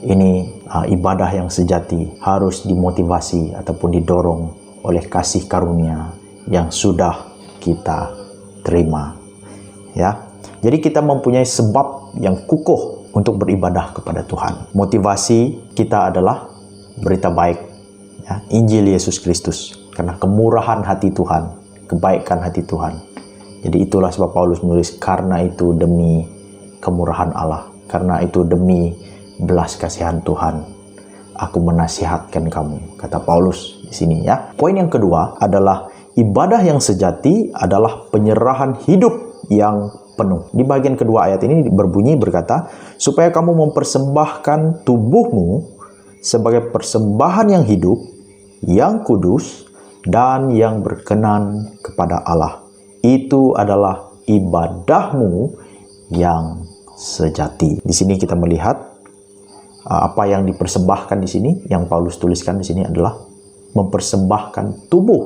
ini ibadah yang sejati harus dimotivasi ataupun didorong oleh kasih karunia yang sudah kita terima. Ya, jadi kita mempunyai sebab yang kukuh untuk beribadah kepada Tuhan. Motivasi kita adalah berita baik, ya, Injil Yesus Kristus, karena kemurahan hati Tuhan, kebaikan hati Tuhan. Jadi itulah sebab Paulus menulis, karena itu demi kemurahan Allah, karena itu demi belas kasihan Tuhan, aku menasihatkan kamu, kata Paulus di sini, ya. Poin yang kedua adalah ibadah yang sejati adalah penyerahan hidup yang penuh. Di bagian kedua ayat ini berbunyi berkata, supaya kamu mempersembahkan tubuhmu sebagai persembahan yang hidup, yang kudus, dan yang berkenan kepada Allah. Itu adalah ibadahmu yang sejati. Di sini kita melihat apa yang dipersembahkan di sini, yang Paulus tuliskan di sini adalah mempersembahkan tubuh.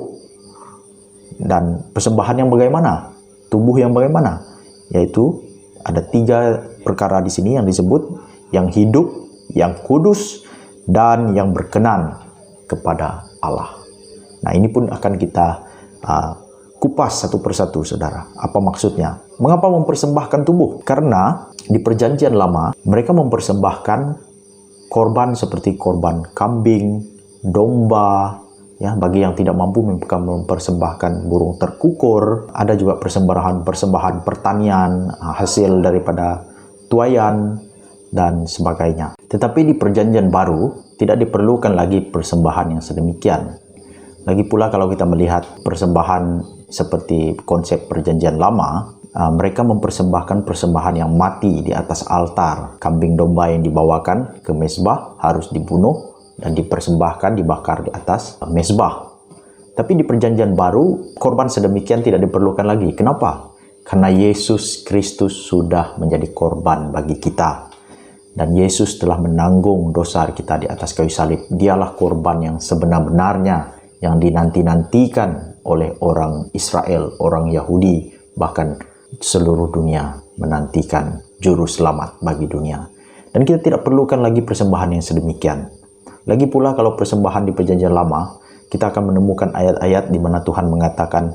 Dan persembahan yang bagaimana? Tubuh yang bagaimana? Yaitu ada 3 perkara di sini yang disebut, yang hidup, yang kudus, dan yang berkenan kepada Allah. Nah, ini pun akan kita kupas satu persatu, saudara. Apa maksudnya? Mengapa mempersembahkan tubuh? Karena di Perjanjian Lama, mereka mempersembahkan korban seperti korban kambing, domba, ya, bagi yang tidak mampu mereka mempersembahkan burung terkukur. Ada juga persembahan pertanian, hasil daripada tuayan, dan sebagainya. Tetapi di Perjanjian Baru tidak diperlukan lagi persembahan yang sedemikian. Lagi pula kalau kita melihat persembahan seperti konsep Perjanjian Lama, mereka mempersembahkan persembahan yang mati di atas altar. Kambing domba yang dibawakan ke mezbah harus dibunuh dan dipersembahkan, dibakar di atas mezbah. Tapi di Perjanjian Baru, korban sedemikian tidak diperlukan lagi. Kenapa? Karena Yesus Kristus sudah menjadi korban bagi kita. Dan Yesus telah menanggung dosa kita di atas kayu salib. Dialah korban yang sebenar-benarnya, yang dinanti-nantikan oleh orang Israel, orang Yahudi, bahkan seluruh dunia menantikan juru selamat bagi dunia. Dan kita tidak perlukan lagi persembahan yang sedemikian. Lagi pula kalau persembahan di Perjanjian Lama, kita akan menemukan ayat-ayat di mana Tuhan mengatakan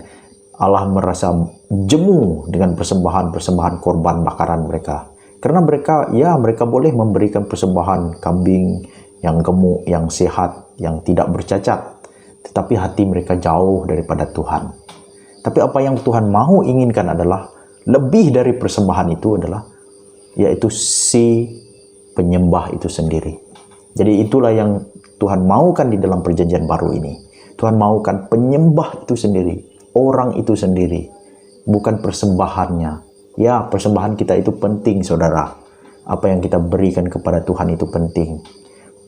Allah merasa jemu dengan persembahan-persembahan korban bakaran mereka. Karena mereka boleh memberikan persembahan kambing yang gemuk, yang sehat, yang tidak bercacat. Tetapi hati mereka jauh daripada Tuhan. Tapi apa yang Tuhan mahu inginkan adalah lebih dari persembahan itu adalah yaitu si penyembah itu sendiri. Jadi itulah yang Tuhan maukan di dalam Perjanjian Baru ini. Tuhan maukan penyembah itu sendiri, orang itu sendiri, bukan persembahannya. Ya, persembahan kita itu penting, saudara. Apa yang kita berikan kepada Tuhan itu penting.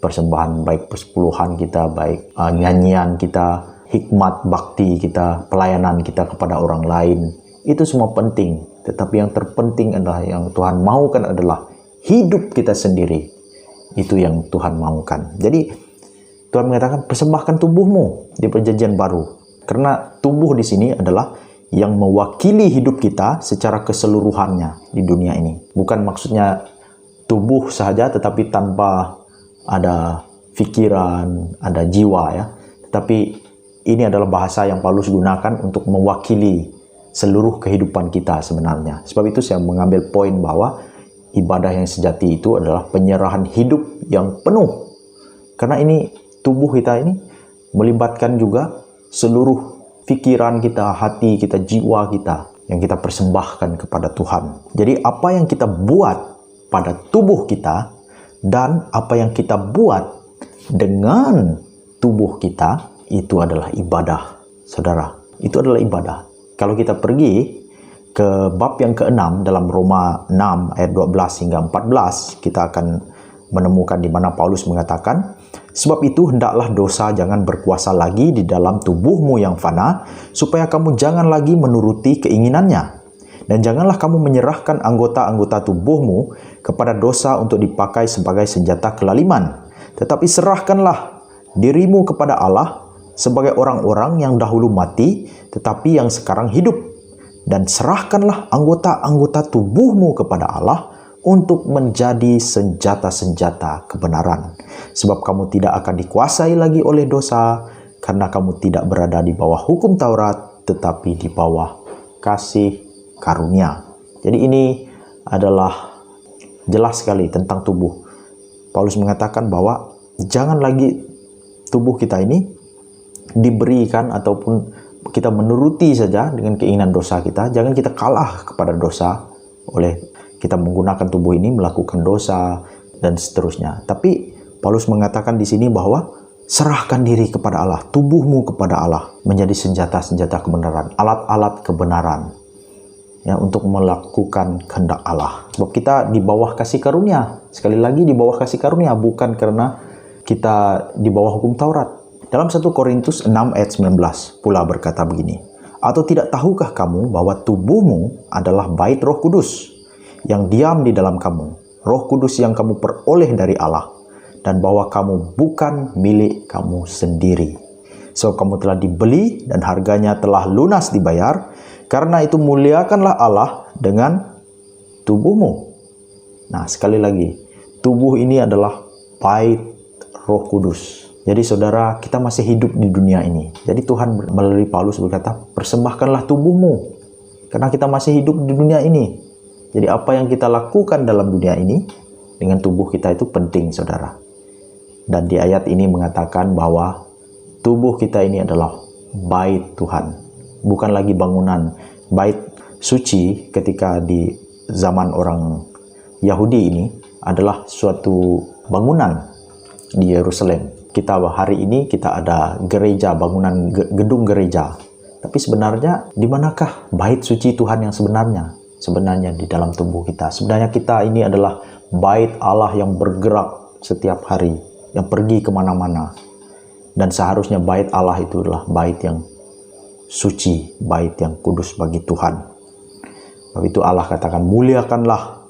Persembahan baik persepuluhan kita, baik nyanyian kita, hikmat bakti kita, pelayanan kita kepada orang lain, itu semua penting. Tetapi yang terpenting adalah yang Tuhan maukan adalah hidup kita sendiri. Itu yang Tuhan maukan. Jadi Tuhan mengatakan persembahkan tubuhmu di Perjanjian Baru. Karena tubuh di sini adalah yang mewakili hidup kita secara keseluruhannya di dunia ini. Bukan maksudnya tubuh saja tetapi tanpa ada pikiran, ada jiwa, ya. Tetapi ini adalah bahasa yang Paulus gunakan untuk mewakili seluruh kehidupan kita sebenarnya. Sebab itu saya mengambil poin bahwa ibadah yang sejati itu adalah penyerahan hidup yang penuh. Karena ini tubuh kita ini melibatkan juga seluruh pikiran kita, hati kita, jiwa kita yang kita persembahkan kepada Tuhan. Jadi apa yang kita buat pada tubuh kita dan apa yang kita buat dengan tubuh kita itu adalah ibadah. Saudara, itu adalah ibadah. Kalau kita pergi ke bab yang ke-6 dalam Roma 6 ayat 12 hingga 14, kita akan menemukan di mana Paulus mengatakan, sebab itu hendaklah dosa jangan berkuasa lagi di dalam tubuhmu yang fana, supaya kamu jangan lagi menuruti keinginannya. Dan janganlah kamu menyerahkan anggota-anggota tubuhmu kepada dosa untuk dipakai sebagai senjata kelaliman. Tetapi serahkanlah dirimu kepada Allah sebagai orang-orang yang dahulu mati, tetapi yang sekarang hidup. Dan serahkanlah anggota-anggota tubuhmu kepada Allah untuk menjadi senjata-senjata kebenaran. Sebab kamu tidak akan dikuasai lagi oleh dosa, karena kamu tidak berada di bawah hukum Taurat, tetapi di bawah kasih karunia. Jadi ini adalah jelas sekali tentang tubuh. Paulus mengatakan bahwa jangan lagi tubuh kita ini diberikan ataupun kita menuruti saja dengan keinginan dosa kita. Jangan kita kalah kepada dosa oleh kita menggunakan tubuh ini melakukan dosa dan seterusnya. Tapi Paulus mengatakan di sini bahwa serahkan diri kepada Allah, tubuhmu kepada Allah menjadi senjata-senjata kebenaran, alat-alat kebenaran, ya, untuk melakukan kehendak Allah. Sebab kita di bawah kasih karunia. Sekali lagi di bawah kasih karunia, bukan karena kita di bawah hukum Taurat. Dalam 1 Korintus 6 ayat 19 pula berkata begini, atau tidak tahukah kamu bahwa tubuhmu adalah bait Roh Kudus yang diam di dalam kamu, Roh Kudus yang kamu peroleh dari Allah, dan bahwa kamu bukan milik kamu sendiri. So kamu telah dibeli dan harganya telah lunas dibayar. Karena itu muliakanlah Allah dengan tubuhmu. Nah, sekali lagi, tubuh ini adalah bait Roh Kudus. Jadi saudara, kita masih hidup di dunia ini. Jadi Tuhan melalui Paulus berkata, persembahkanlah tubuhmu. Karena kita masih hidup di dunia ini. Jadi apa yang kita lakukan dalam dunia ini, dengan tubuh kita itu penting, saudara. Dan di ayat ini mengatakan bahwa tubuh kita ini adalah bait Tuhan. Bukan lagi bangunan. Bait suci ketika di zaman orang Yahudi ini adalah suatu bangunan di Yerusalem. Kita hari ini kita ada gereja, bangunan gedung gereja. Tapi sebenarnya di manakah bait suci Tuhan yang sebenarnya? Sebenarnya di dalam tubuh kita. Sebenarnya kita ini adalah bait Allah yang bergerak setiap hari, yang pergi kemana-mana. Dan seharusnya bait Allah itu adalah bait yang suci, bait yang kudus bagi Tuhan. Sebab itu Allah katakan, muliakanlah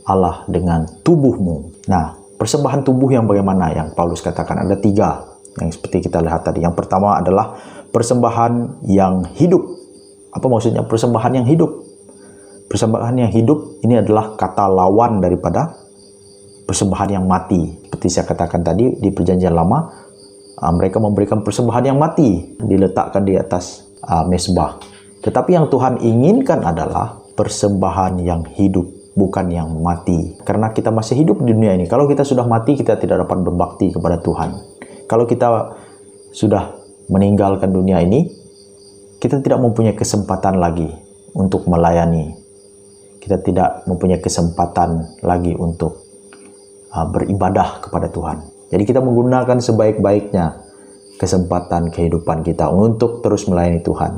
Allah dengan tubuhmu. Nah, persembahan tubuh yang bagaimana yang Paulus katakan? Ada 3 yang seperti kita lihat tadi. Yang pertama adalah persembahan yang hidup. Apa maksudnya persembahan yang hidup? Persembahan yang hidup ini adalah kata lawan daripada persembahan yang mati. Seperti saya katakan tadi di Perjanjian Lama, mereka memberikan persembahan yang mati, diletakkan di atas mesbah. Tetapi yang Tuhan inginkan adalah persembahan yang hidup, bukan yang mati. Karena kita masih hidup di dunia ini. Kalau kita sudah mati, kita tidak dapat berbakti kepada Tuhan. Kalau kita sudah meninggalkan dunia ini, kita tidak mempunyai kesempatan lagi untuk melayani. Kita tidak mempunyai kesempatan lagi untuk beribadah kepada Tuhan. Jadi kita menggunakan sebaik-baiknya kesempatan kehidupan kita untuk terus melayani Tuhan.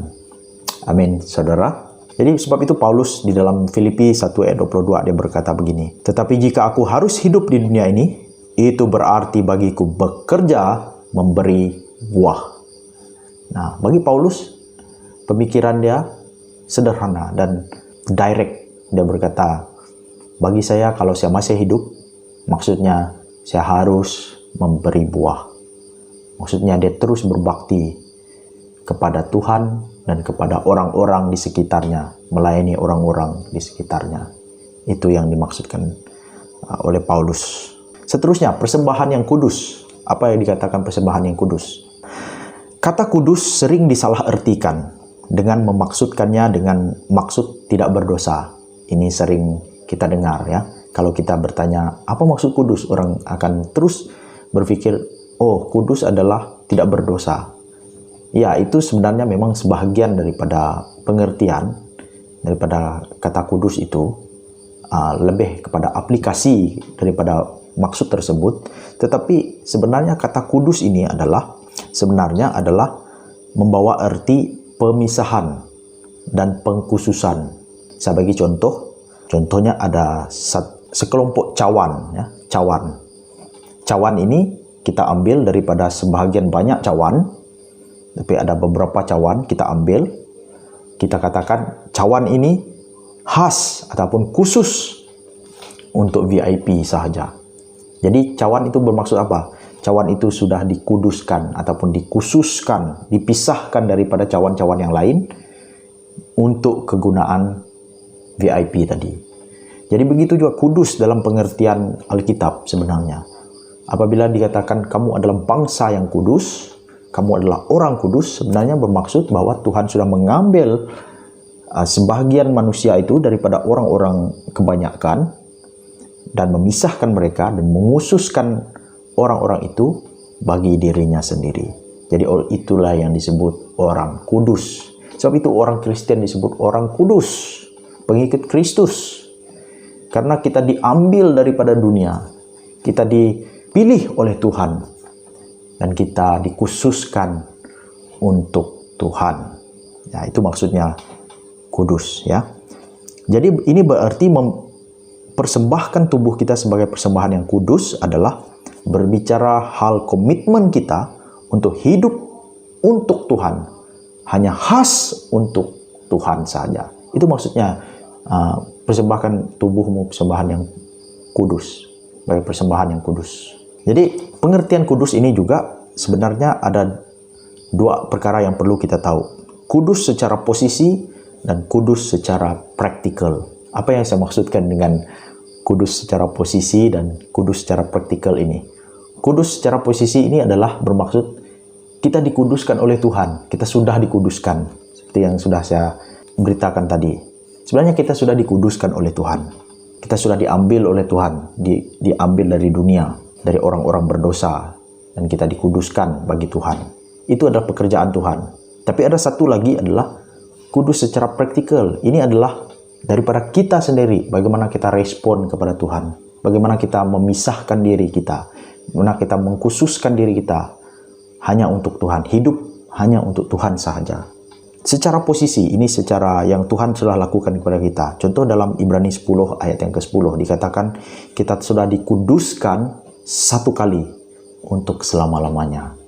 Amin, saudara. Jadi sebab itu Paulus di dalam Filipi 1 ayat 22 dia berkata begini, tetapi jika aku harus hidup di dunia ini, itu berarti bagiku bekerja memberi buah. Nah, bagi Paulus, pemikiran dia sederhana dan direct. Dia berkata, bagi saya kalau saya masih hidup, maksudnya saya harus memberi buah. Maksudnya dia terus berbakti kepada Tuhan dan kepada orang-orang di sekitarnya, melayani orang-orang di sekitarnya. Itu yang dimaksudkan oleh Paulus. Seterusnya, persembahan yang kudus. Apa yang dikatakan persembahan yang kudus? Kata kudus sering disalahartikan dengan memaksudkannya dengan maksud tidak berdosa. Ini sering kita dengar ya. Kalau kita bertanya, apa maksud kudus? Orang akan terus berpikir, oh, kudus adalah tidak berdosa. Ya, itu sebenarnya memang sebahagian daripada pengertian daripada kata kudus itu, lebih kepada aplikasi daripada maksud tersebut. Tetapi sebenarnya kata kudus ini sebenarnya adalah membawa arti pemisahan dan pengkhususan. Saya bagi contoh. Contohnya ada sekelompok cawan, ya, cawan. Cawan ini kita ambil daripada sebahagian banyak cawan, tapi ada beberapa cawan kita ambil. Kita katakan cawan ini khas ataupun khusus untuk VIP sahaja. Jadi cawan itu bermaksud apa? Cawan itu sudah dikuduskan ataupun dikhususkan, dipisahkan daripada cawan-cawan yang lain untuk kegunaan VIP tadi. Jadi begitu juga kudus dalam pengertian Alkitab sebenarnya. Apabila dikatakan kamu adalah bangsa yang kudus, kamu adalah orang kudus, sebenarnya bermaksud bahwa Tuhan sudah mengambil sebahagian manusia itu daripada orang-orang kebanyakan dan memisahkan mereka dan menghususkan orang-orang itu bagi dirinya sendiri. Jadi itulah yang disebut orang kudus. Sebab itu orang Kristen disebut orang kudus, pengikut Kristus. Karena kita diambil daripada dunia, kita dipilih oleh Tuhan, dan kita dikhususkan untuk Tuhan. Ya, itu maksudnya kudus, ya. Jadi ini berarti mempersembahkan tubuh kita sebagai persembahan yang kudus adalah berbicara hal komitmen kita untuk hidup untuk Tuhan, hanya khas untuk Tuhan saja. Itu maksudnya persembahkan tubuhmu, persembahan yang kudus, sebagai persembahan yang kudus. Jadi pengertian kudus ini juga sebenarnya ada 2 perkara yang perlu kita tahu. Kudus secara posisi dan kudus secara praktikal. Apa yang saya maksudkan dengan kudus secara posisi dan kudus secara praktikal ini? Kudus secara posisi ini adalah bermaksud kita dikuduskan oleh Tuhan. Kita sudah dikuduskan. Seperti yang sudah saya beritakan tadi. Sebenarnya kita sudah dikuduskan oleh Tuhan. Kita sudah diambil oleh Tuhan. Diambil dari dunia, dari orang-orang berdosa. Dan kita dikuduskan bagi Tuhan. Itu adalah pekerjaan Tuhan. Tapi ada satu lagi adalah kudus secara praktikal. Ini adalah daripada kita sendiri. Bagaimana kita respon kepada Tuhan. Bagaimana kita memisahkan diri kita. Bagaimana kita mengkhususkan diri kita hanya untuk Tuhan. Hidup hanya untuk Tuhan sahaja. Secara posisi, ini secara yang Tuhan sudah lakukan kepada kita. Contoh dalam Ibrani 10 ayat yang ke-10 dikatakan kita sudah dikuduskan satu kali untuk selama-lamanya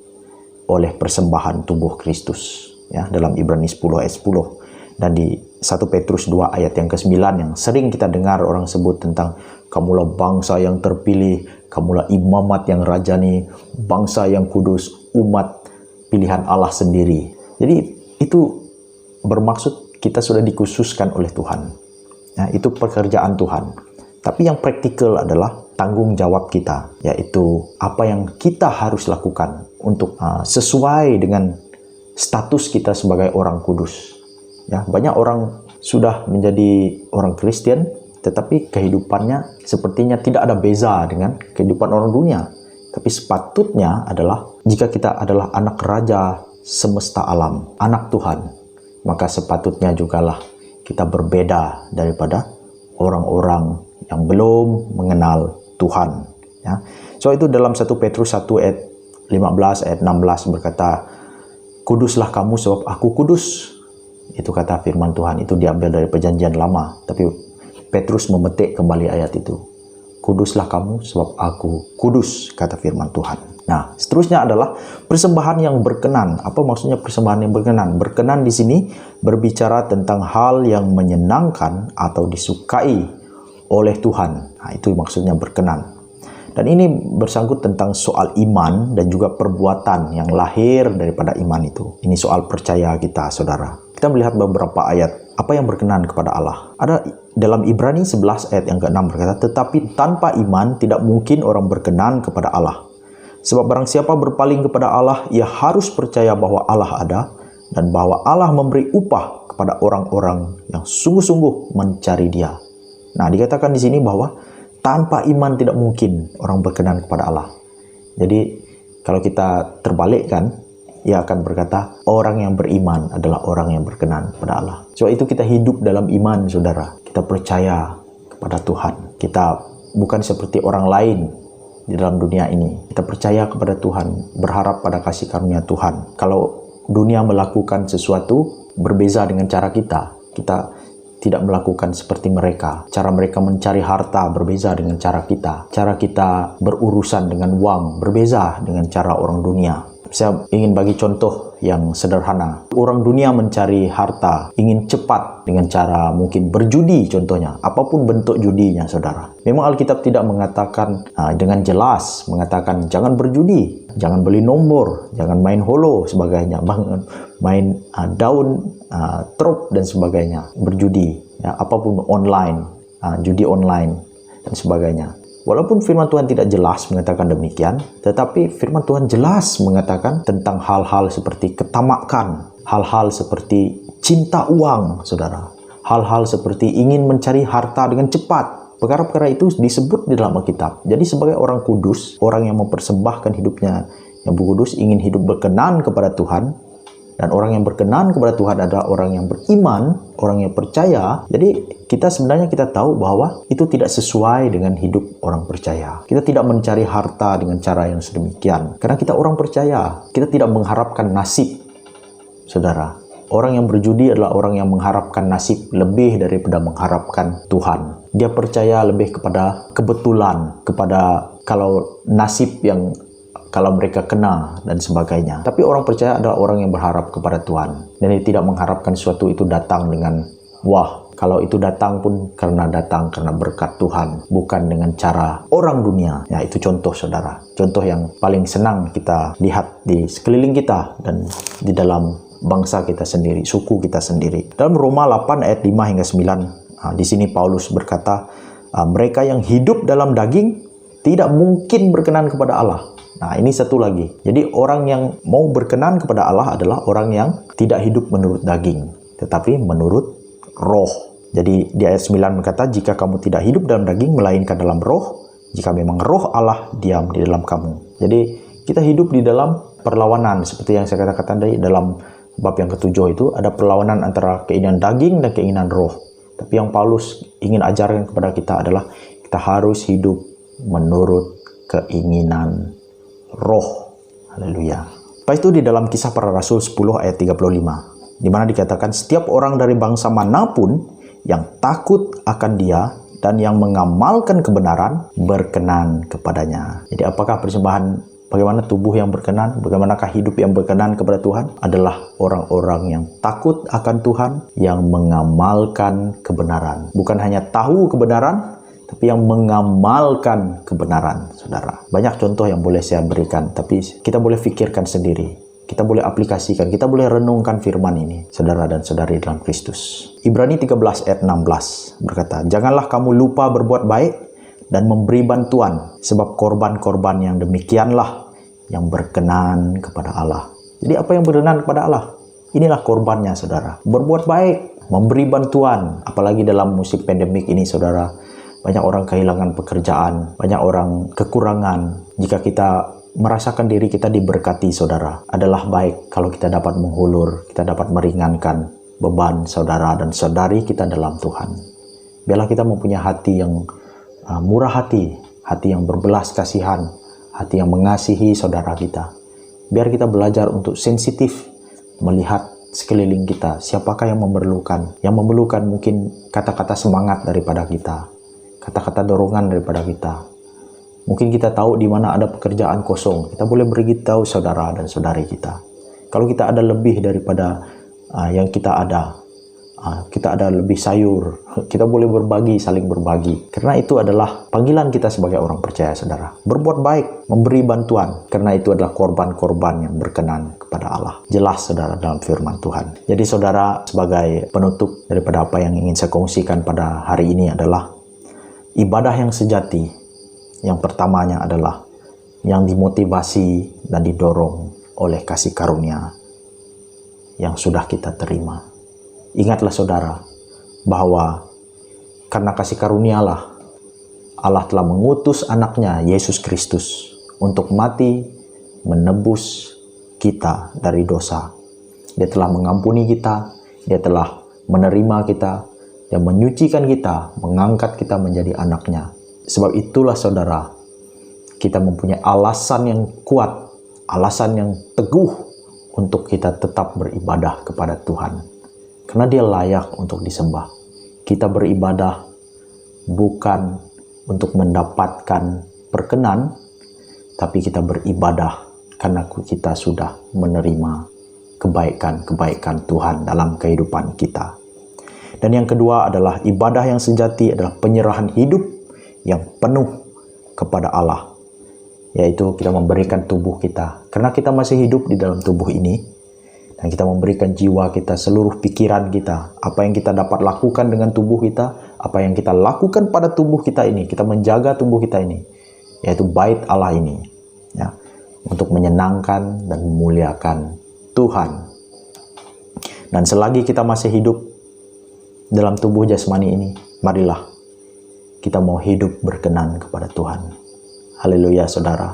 oleh persembahan tubuh Kristus. Ya, dalam Ibrani 10 ayat 10. Dan di 1 Petrus 2 ayat yang ke-9 yang sering kita dengar orang sebut tentang kamulah bangsa yang terpilih, kamulah imamat yang rajani, bangsa yang kudus, umat pilihan Allah sendiri. Jadi itu bermaksud kita sudah dikhususkan oleh Tuhan. Ya, itu pekerjaan Tuhan. Tapi yang praktikal adalah tanggung jawab kita, yaitu apa yang kita harus lakukan untuk sesuai dengan status kita sebagai orang kudus. Ya, banyak orang sudah menjadi orang Kristen, tetapi kehidupannya sepertinya tidak ada beza dengan kehidupan orang dunia. Tapi sepatutnya adalah jika kita adalah anak raja semesta alam, anak Tuhan, maka sepatutnya jugalah kita berbeda daripada orang-orang yang belum mengenal Tuhan. Ya. So itu dalam 1 Petrus 1 ayat 15 ayat 16 berkata, kuduslah kamu sebab aku kudus. Itu kata firman Tuhan, itu diambil dari perjanjian lama. Tapi Petrus memetik kembali ayat itu. Kuduslah kamu sebab aku kudus, kata firman Tuhan. Nah, seterusnya adalah persembahan yang berkenan. Apa maksudnya persembahan yang berkenan? Berkenan di sini berbicara tentang hal yang menyenangkan atau disukai oleh Tuhan. Nah, itu maksudnya berkenan. Dan ini bersangkut tentang soal iman dan juga perbuatan yang lahir daripada iman itu. Ini soal percaya kita, saudara. Kita melihat beberapa ayat. Apa yang berkenan kepada Allah? Ada dalam Ibrani 11 ayat yang ke-6 berkata, tetapi tanpa iman tidak mungkin orang berkenan kepada Allah. Sebab barang siapa berpaling kepada Allah, ia harus percaya bahwa Allah ada dan bahwa Allah memberi upah kepada orang-orang yang sungguh-sungguh mencari Dia. Nah, dikatakan di sini bahwa tanpa iman tidak mungkin orang berkenan kepada Allah. Jadi, kalau kita terbalikkan, ia akan berkata, orang yang beriman adalah orang yang berkenan kepada Allah. Sebab itu kita hidup dalam iman, saudara. Kita percaya kepada Tuhan. Kita bukan seperti orang lain di dalam dunia ini. Kita percaya kepada Tuhan, berharap pada kasih karunia Tuhan. Kalau dunia melakukan sesuatu berbeza dengan cara kita tidak melakukan seperti mereka. Cara mereka mencari harta berbeza dengan cara kita. Cara kita berurusan dengan uang berbeza dengan cara orang dunia. Saya ingin bagi contoh yang sederhana. Orang dunia mencari harta, ingin cepat dengan cara mungkin berjudi contohnya. Apapun bentuk judinya, saudara. Memang Alkitab tidak mengatakan dengan jelas, mengatakan jangan berjudi, jangan beli nomor, jangan main holo, sebagainya, main daun, trop dan sebagainya, berjudi, ya, apapun online, judi online dan sebagainya. Walaupun firman Tuhan tidak jelas mengatakan demikian, tetapi firman Tuhan jelas mengatakan tentang hal-hal seperti ketamakan, hal-hal seperti cinta uang, saudara. Hal-hal seperti ingin mencari harta dengan cepat. Perkara-perkara itu disebut di dalam Alkitab. Jadi sebagai orang kudus, orang yang mempersembahkan hidupnya yang kudus, ingin hidup berkenan kepada Tuhan, dan orang yang berkenan kepada Tuhan adalah orang yang beriman, orang yang percaya. Jadi kita sebenarnya kita tahu bahwa itu tidak sesuai dengan hidup orang percaya. Kita tidak mencari harta dengan cara yang sedemikian. Karena kita orang percaya. Kita tidak mengharapkan nasib, saudara. Orang yang berjudi adalah orang yang mengharapkan nasib lebih daripada mengharapkan Tuhan. Dia percaya lebih kepada kebetulan, kepada kalau nasib yang kalau mereka kena dan sebagainya. Tapi orang percaya adalah orang yang berharap kepada Tuhan. Dan dia tidak mengharapkan sesuatu itu datang dengan wah. Kalau itu datang pun karena berkat Tuhan. Bukan dengan cara orang dunia. Ya, itu contoh, saudara. Contoh yang paling senang kita lihat di sekeliling kita dan di dalam bangsa kita sendiri, suku kita sendiri. Dalam Roma 8 ayat 5 hingga 9, di sini Paulus berkata, mereka yang hidup dalam daging tidak mungkin berkenan kepada Allah. Nah, ini satu lagi. Jadi orang yang mau berkenan kepada Allah adalah orang yang tidak hidup menurut daging, tetapi menurut roh. Jadi di ayat 9 berkata, jika kamu tidak hidup dalam daging, melainkan dalam roh, jika memang roh Allah diam di dalam kamu. Jadi kita hidup di dalam perlawanan, seperti yang saya katakan tadi dalam bab yang ke-7 itu, ada perlawanan antara keinginan daging dan keinginan roh. Tapi yang Paulus ingin ajarkan kepada kita adalah kita harus hidup menurut keinginan roh. Haleluya. Lepas itu di dalam Kisah Para Rasul 10 ayat 35, di mana dikatakan setiap orang dari bangsa manapun yang takut akan Dia dan yang mengamalkan kebenaran berkenan kepadanya. Jadi apakah persembahan, bagaimana tubuh yang berkenan, bagaimanakah hidup yang berkenan kepada Tuhan? Adalah orang-orang yang takut akan Tuhan, yang mengamalkan kebenaran. Bukan hanya tahu kebenaran, tapi yang mengamalkan kebenaran, saudara. Banyak contoh yang boleh saya berikan, tapi kita boleh fikirkan sendiri. Kita boleh aplikasikan, kita boleh renungkan firman ini, saudara dan saudari dalam Kristus. Ibrani 13 ayat 16 berkata, janganlah kamu lupa berbuat baik dan memberi bantuan, sebab korban-korban yang demikianlah yang berkenan kepada Allah. Jadi apa yang berkenan kepada Allah? Inilah korbannya, saudara. Berbuat baik, memberi bantuan, apalagi dalam musim pandemik ini, saudara. Banyak orang kehilangan pekerjaan, banyak orang kekurangan. Jika kita merasakan diri kita diberkati, saudara, adalah baik kalau kita dapat menghulur, kita dapat meringankan beban saudara dan saudari kita dalam Tuhan. Biarlah kita mempunyai hati yang murah hati yang berbelas kasihan, hati yang mengasihi saudara kita. Biar kita belajar untuk sensitif melihat sekeliling kita, siapakah yang memerlukan. Yang memerlukan mungkin kata-kata semangat daripada kita, kata-kata dorongan daripada kita. Mungkin kita tahu di mana ada pekerjaan kosong, kita boleh beritahu saudara dan saudari kita. Kalau kita ada lebih daripada yang kita ada lebih sayur, kita boleh berbagi, saling berbagi. Karena itu adalah panggilan kita sebagai orang percaya, saudara. Berbuat baik, memberi bantuan, karena itu adalah korban-korban yang berkenan kepada Allah. Jelas, saudara, dalam firman Tuhan. Jadi, saudara, sebagai penutup daripada apa yang ingin saya kongsikan pada hari ini adalah ibadah yang sejati. Yang pertamanya adalah yang dimotivasi dan didorong oleh kasih karunia yang sudah kita terima. Ingatlah, saudara, bahwa karena kasih karunialah Allah telah mengutus anaknya Yesus Kristus untuk mati menebus kita dari dosa. Dia telah mengampuni kita, Dia telah menerima kita, Dia menyucikan kita, mengangkat kita menjadi anaknya. Sebab itulah, saudara, kita mempunyai alasan yang kuat, alasan yang teguh untuk kita tetap beribadah kepada Tuhan. Karena Dia layak untuk disembah. Kita beribadah bukan untuk mendapatkan perkenan, tapi kita beribadah karena kita sudah menerima kebaikan-kebaikan Tuhan dalam kehidupan kita. Dan yang kedua adalah ibadah yang sejati adalah penyerahan hidup yang penuh kepada Allah, yaitu kita memberikan tubuh kita, karena kita masih hidup di dalam tubuh ini, dan kita memberikan jiwa kita, seluruh pikiran kita, apa yang kita dapat lakukan dengan tubuh kita, apa yang kita lakukan pada tubuh kita ini, kita menjaga tubuh kita ini, yaitu bait Allah ini, ya, untuk menyenangkan dan memuliakan Tuhan. Dan selagi kita masih hidup dalam tubuh jasmani ini, marilah kita mau hidup berkenan kepada Tuhan. Haleluya, saudara.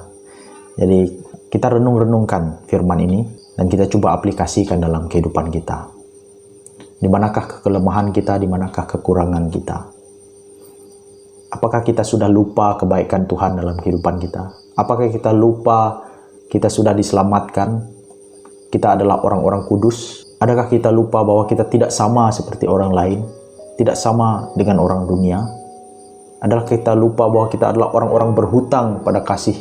Jadi kita renung-renungkan firman ini dan kita coba aplikasikan dalam kehidupan kita. Di manakah kelemahan kita, di manakah kekurangan kita? Apakah kita sudah lupa kebaikan Tuhan dalam kehidupan kita? Apakah kita lupa kita sudah diselamatkan? Kita adalah orang-orang kudus. Adakah kita lupa bahwa kita tidak sama seperti orang lain? Tidak sama dengan orang dunia? Adalah kita lupa bahwa kita adalah orang-orang berhutang pada kasih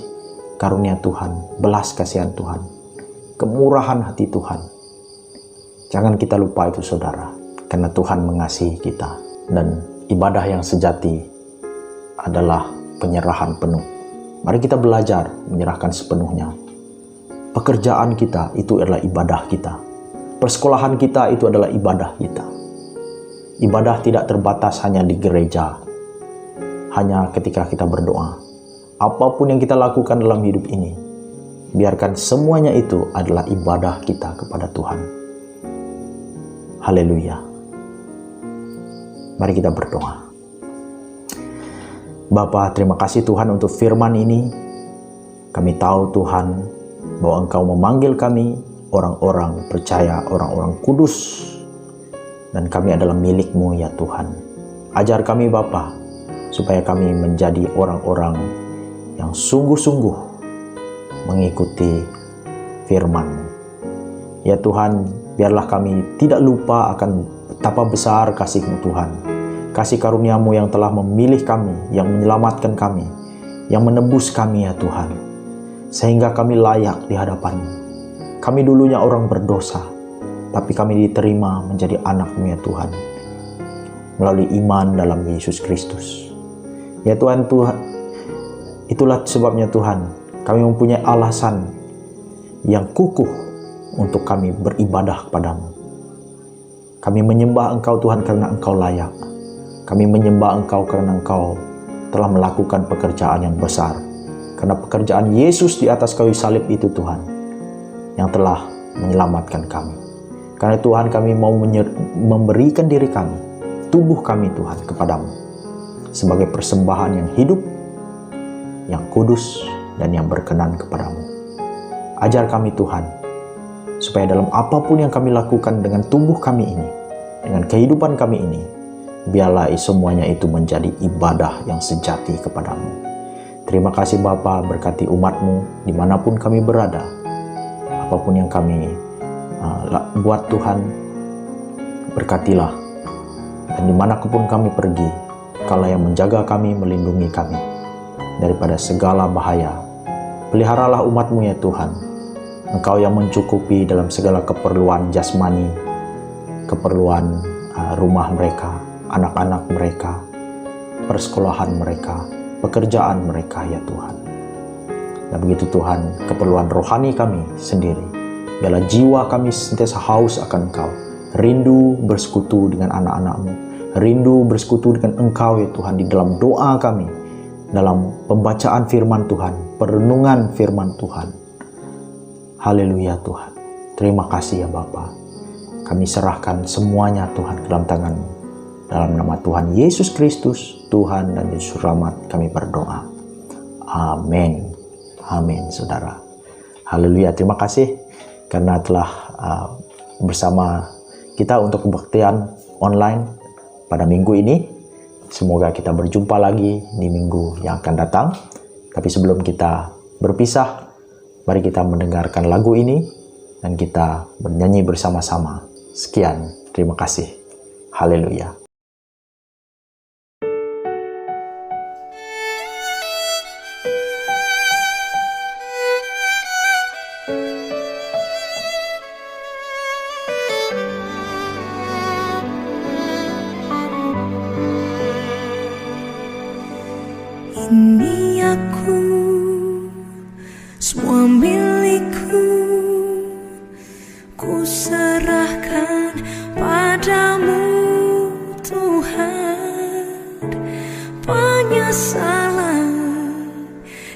karunia Tuhan, belas kasihan Tuhan, kemurahan hati Tuhan. Jangan kita lupa itu, saudara, karena Tuhan mengasihi kita. Dan ibadah yang sejati adalah penyerahan penuh. Mari kita belajar menyerahkan sepenuhnya. Pekerjaan kita itu adalah ibadah kita. Persekolahan kita itu adalah ibadah kita. Ibadah tidak terbatas hanya di gereja, hanya ketika kita berdoa. Apapun yang kita lakukan dalam hidup ini, biarkan semuanya itu adalah ibadah kita kepada Tuhan. Haleluya. Mari kita berdoa. Bapa, terima kasih Tuhan untuk firman ini. Kami tahu Tuhan bahwa Engkau memanggil kami orang-orang percaya, orang-orang kudus, dan kami adalah milik-Mu ya Tuhan. Ajar kami Bapa, supaya kami menjadi orang-orang yang sungguh-sungguh mengikuti firman-Mu. Ya Tuhan, biarlah kami tidak lupa akan betapa besar kasih-Mu Tuhan. Kasih karunia-Mu yang telah memilih kami, yang menyelamatkan kami, yang menebus kami ya Tuhan. Sehingga kami layak di hadapan-Mu. Kami dulunya orang berdosa, tapi kami diterima menjadi anak-Mu ya Tuhan, melalui iman dalam Yesus Kristus. Ya Tuhan, itulah sebabnya Tuhan, kami mempunyai alasan yang kukuh untuk kami beribadah kepadamu. Kami menyembah Engkau Tuhan karena Engkau layak. Kami menyembah Engkau karena Engkau telah melakukan pekerjaan yang besar. Karena pekerjaan Yesus di atas kayu salib itu Tuhan, yang telah menyelamatkan kami. Karena Tuhan, kami mau memberikan diri kami, tubuh kami Tuhan kepadamu, sebagai persembahan yang hidup, yang kudus, dan yang berkenan kepadamu. Ajar kami Tuhan, supaya dalam apapun yang kami lakukan dengan tubuh kami ini, dengan kehidupan kami ini, biarlah semuanya itu menjadi ibadah yang sejati kepadamu. Terima kasih Bapa, berkati umat-Mu dimanapun kami berada. Apapun yang kami buat Tuhan, berkatilah. Dan dimanapun kami pergi, Kaulah yang menjaga kami, melindungi kami daripada segala bahaya. Peliharalah umat-Mu ya Tuhan. Engkau yang mencukupi dalam segala keperluan jasmani, keperluan rumah mereka, anak-anak mereka, persekolahan mereka, pekerjaan mereka ya Tuhan. Dan begitu Tuhan, keperluan rohani kami sendiri, biarlah jiwa kami sentiasa haus akan Engkau, rindu bersekutu dengan anak-anak-Mu, rindu bersekutu dengan Engkau ya Tuhan, di dalam doa kami, dalam pembacaan firman Tuhan, perenungan firman Tuhan. Haleluya Tuhan. Terima kasih ya Bapa. Kami serahkan semuanya Tuhan ke dalam tangan-Mu. Dalam nama Tuhan Yesus Kristus, Tuhan dan Juru Selamat kami berdoa. Amin. Amin saudara. Haleluya. Terima kasih karena telah bersama kita untuk kebaktian online pada minggu ini. Semoga kita berjumpa lagi di minggu yang akan datang. Tapi sebelum kita berpisah, mari kita mendengarkan lagu ini dan kita bernyanyi bersama-sama. Sekian, terima kasih. Haleluya. Ini aku, semua milikku, ku serahkan padamu Tuhan. Penyesalan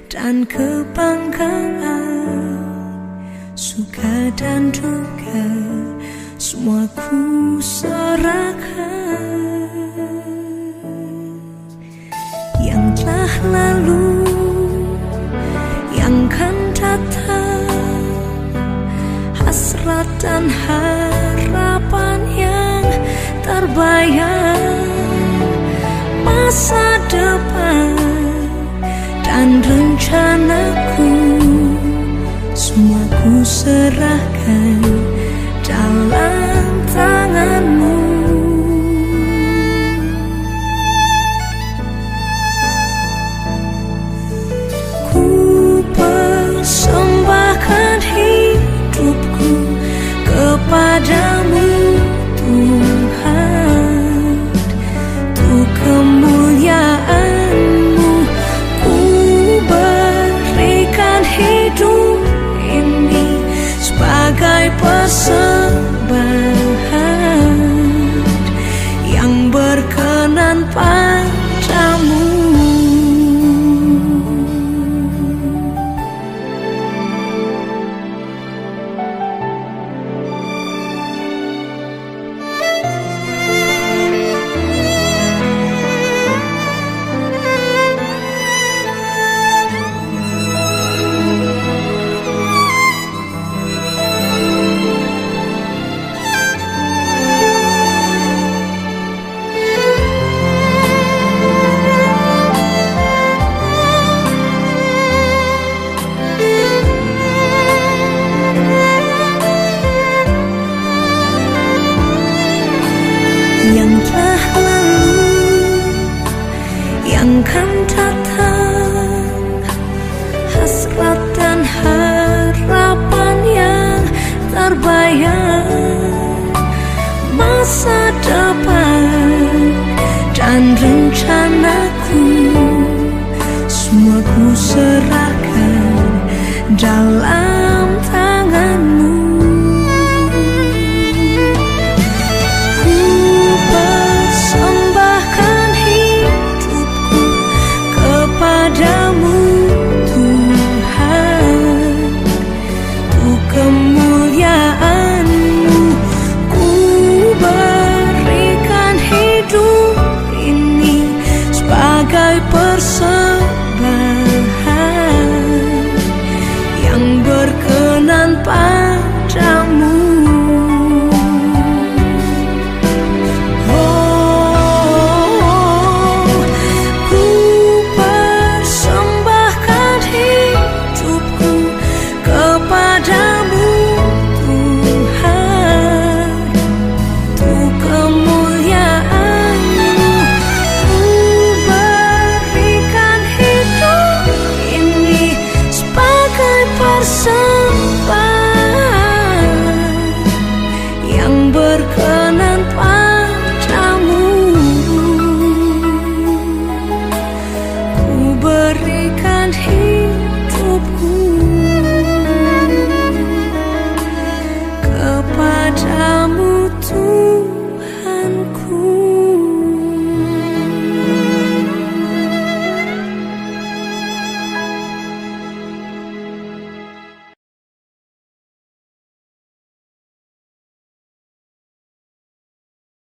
dan kebanggaan, suka dan duka, semua ku serahkan. Yang telah lalu, yang akan datang, hasrat dan harapan yang terbayang, masa depan dan rencanaku, semua ku serahkan dalam tangan-Mu. Persembahkan hidupku kepadamu Tuhan, untuk kemuliaan-Mu ku berikan hidup ini sebagai akan datang, hasrat dan harapan yang terbayang, masa depan dan rencanaku, semua ku serahkan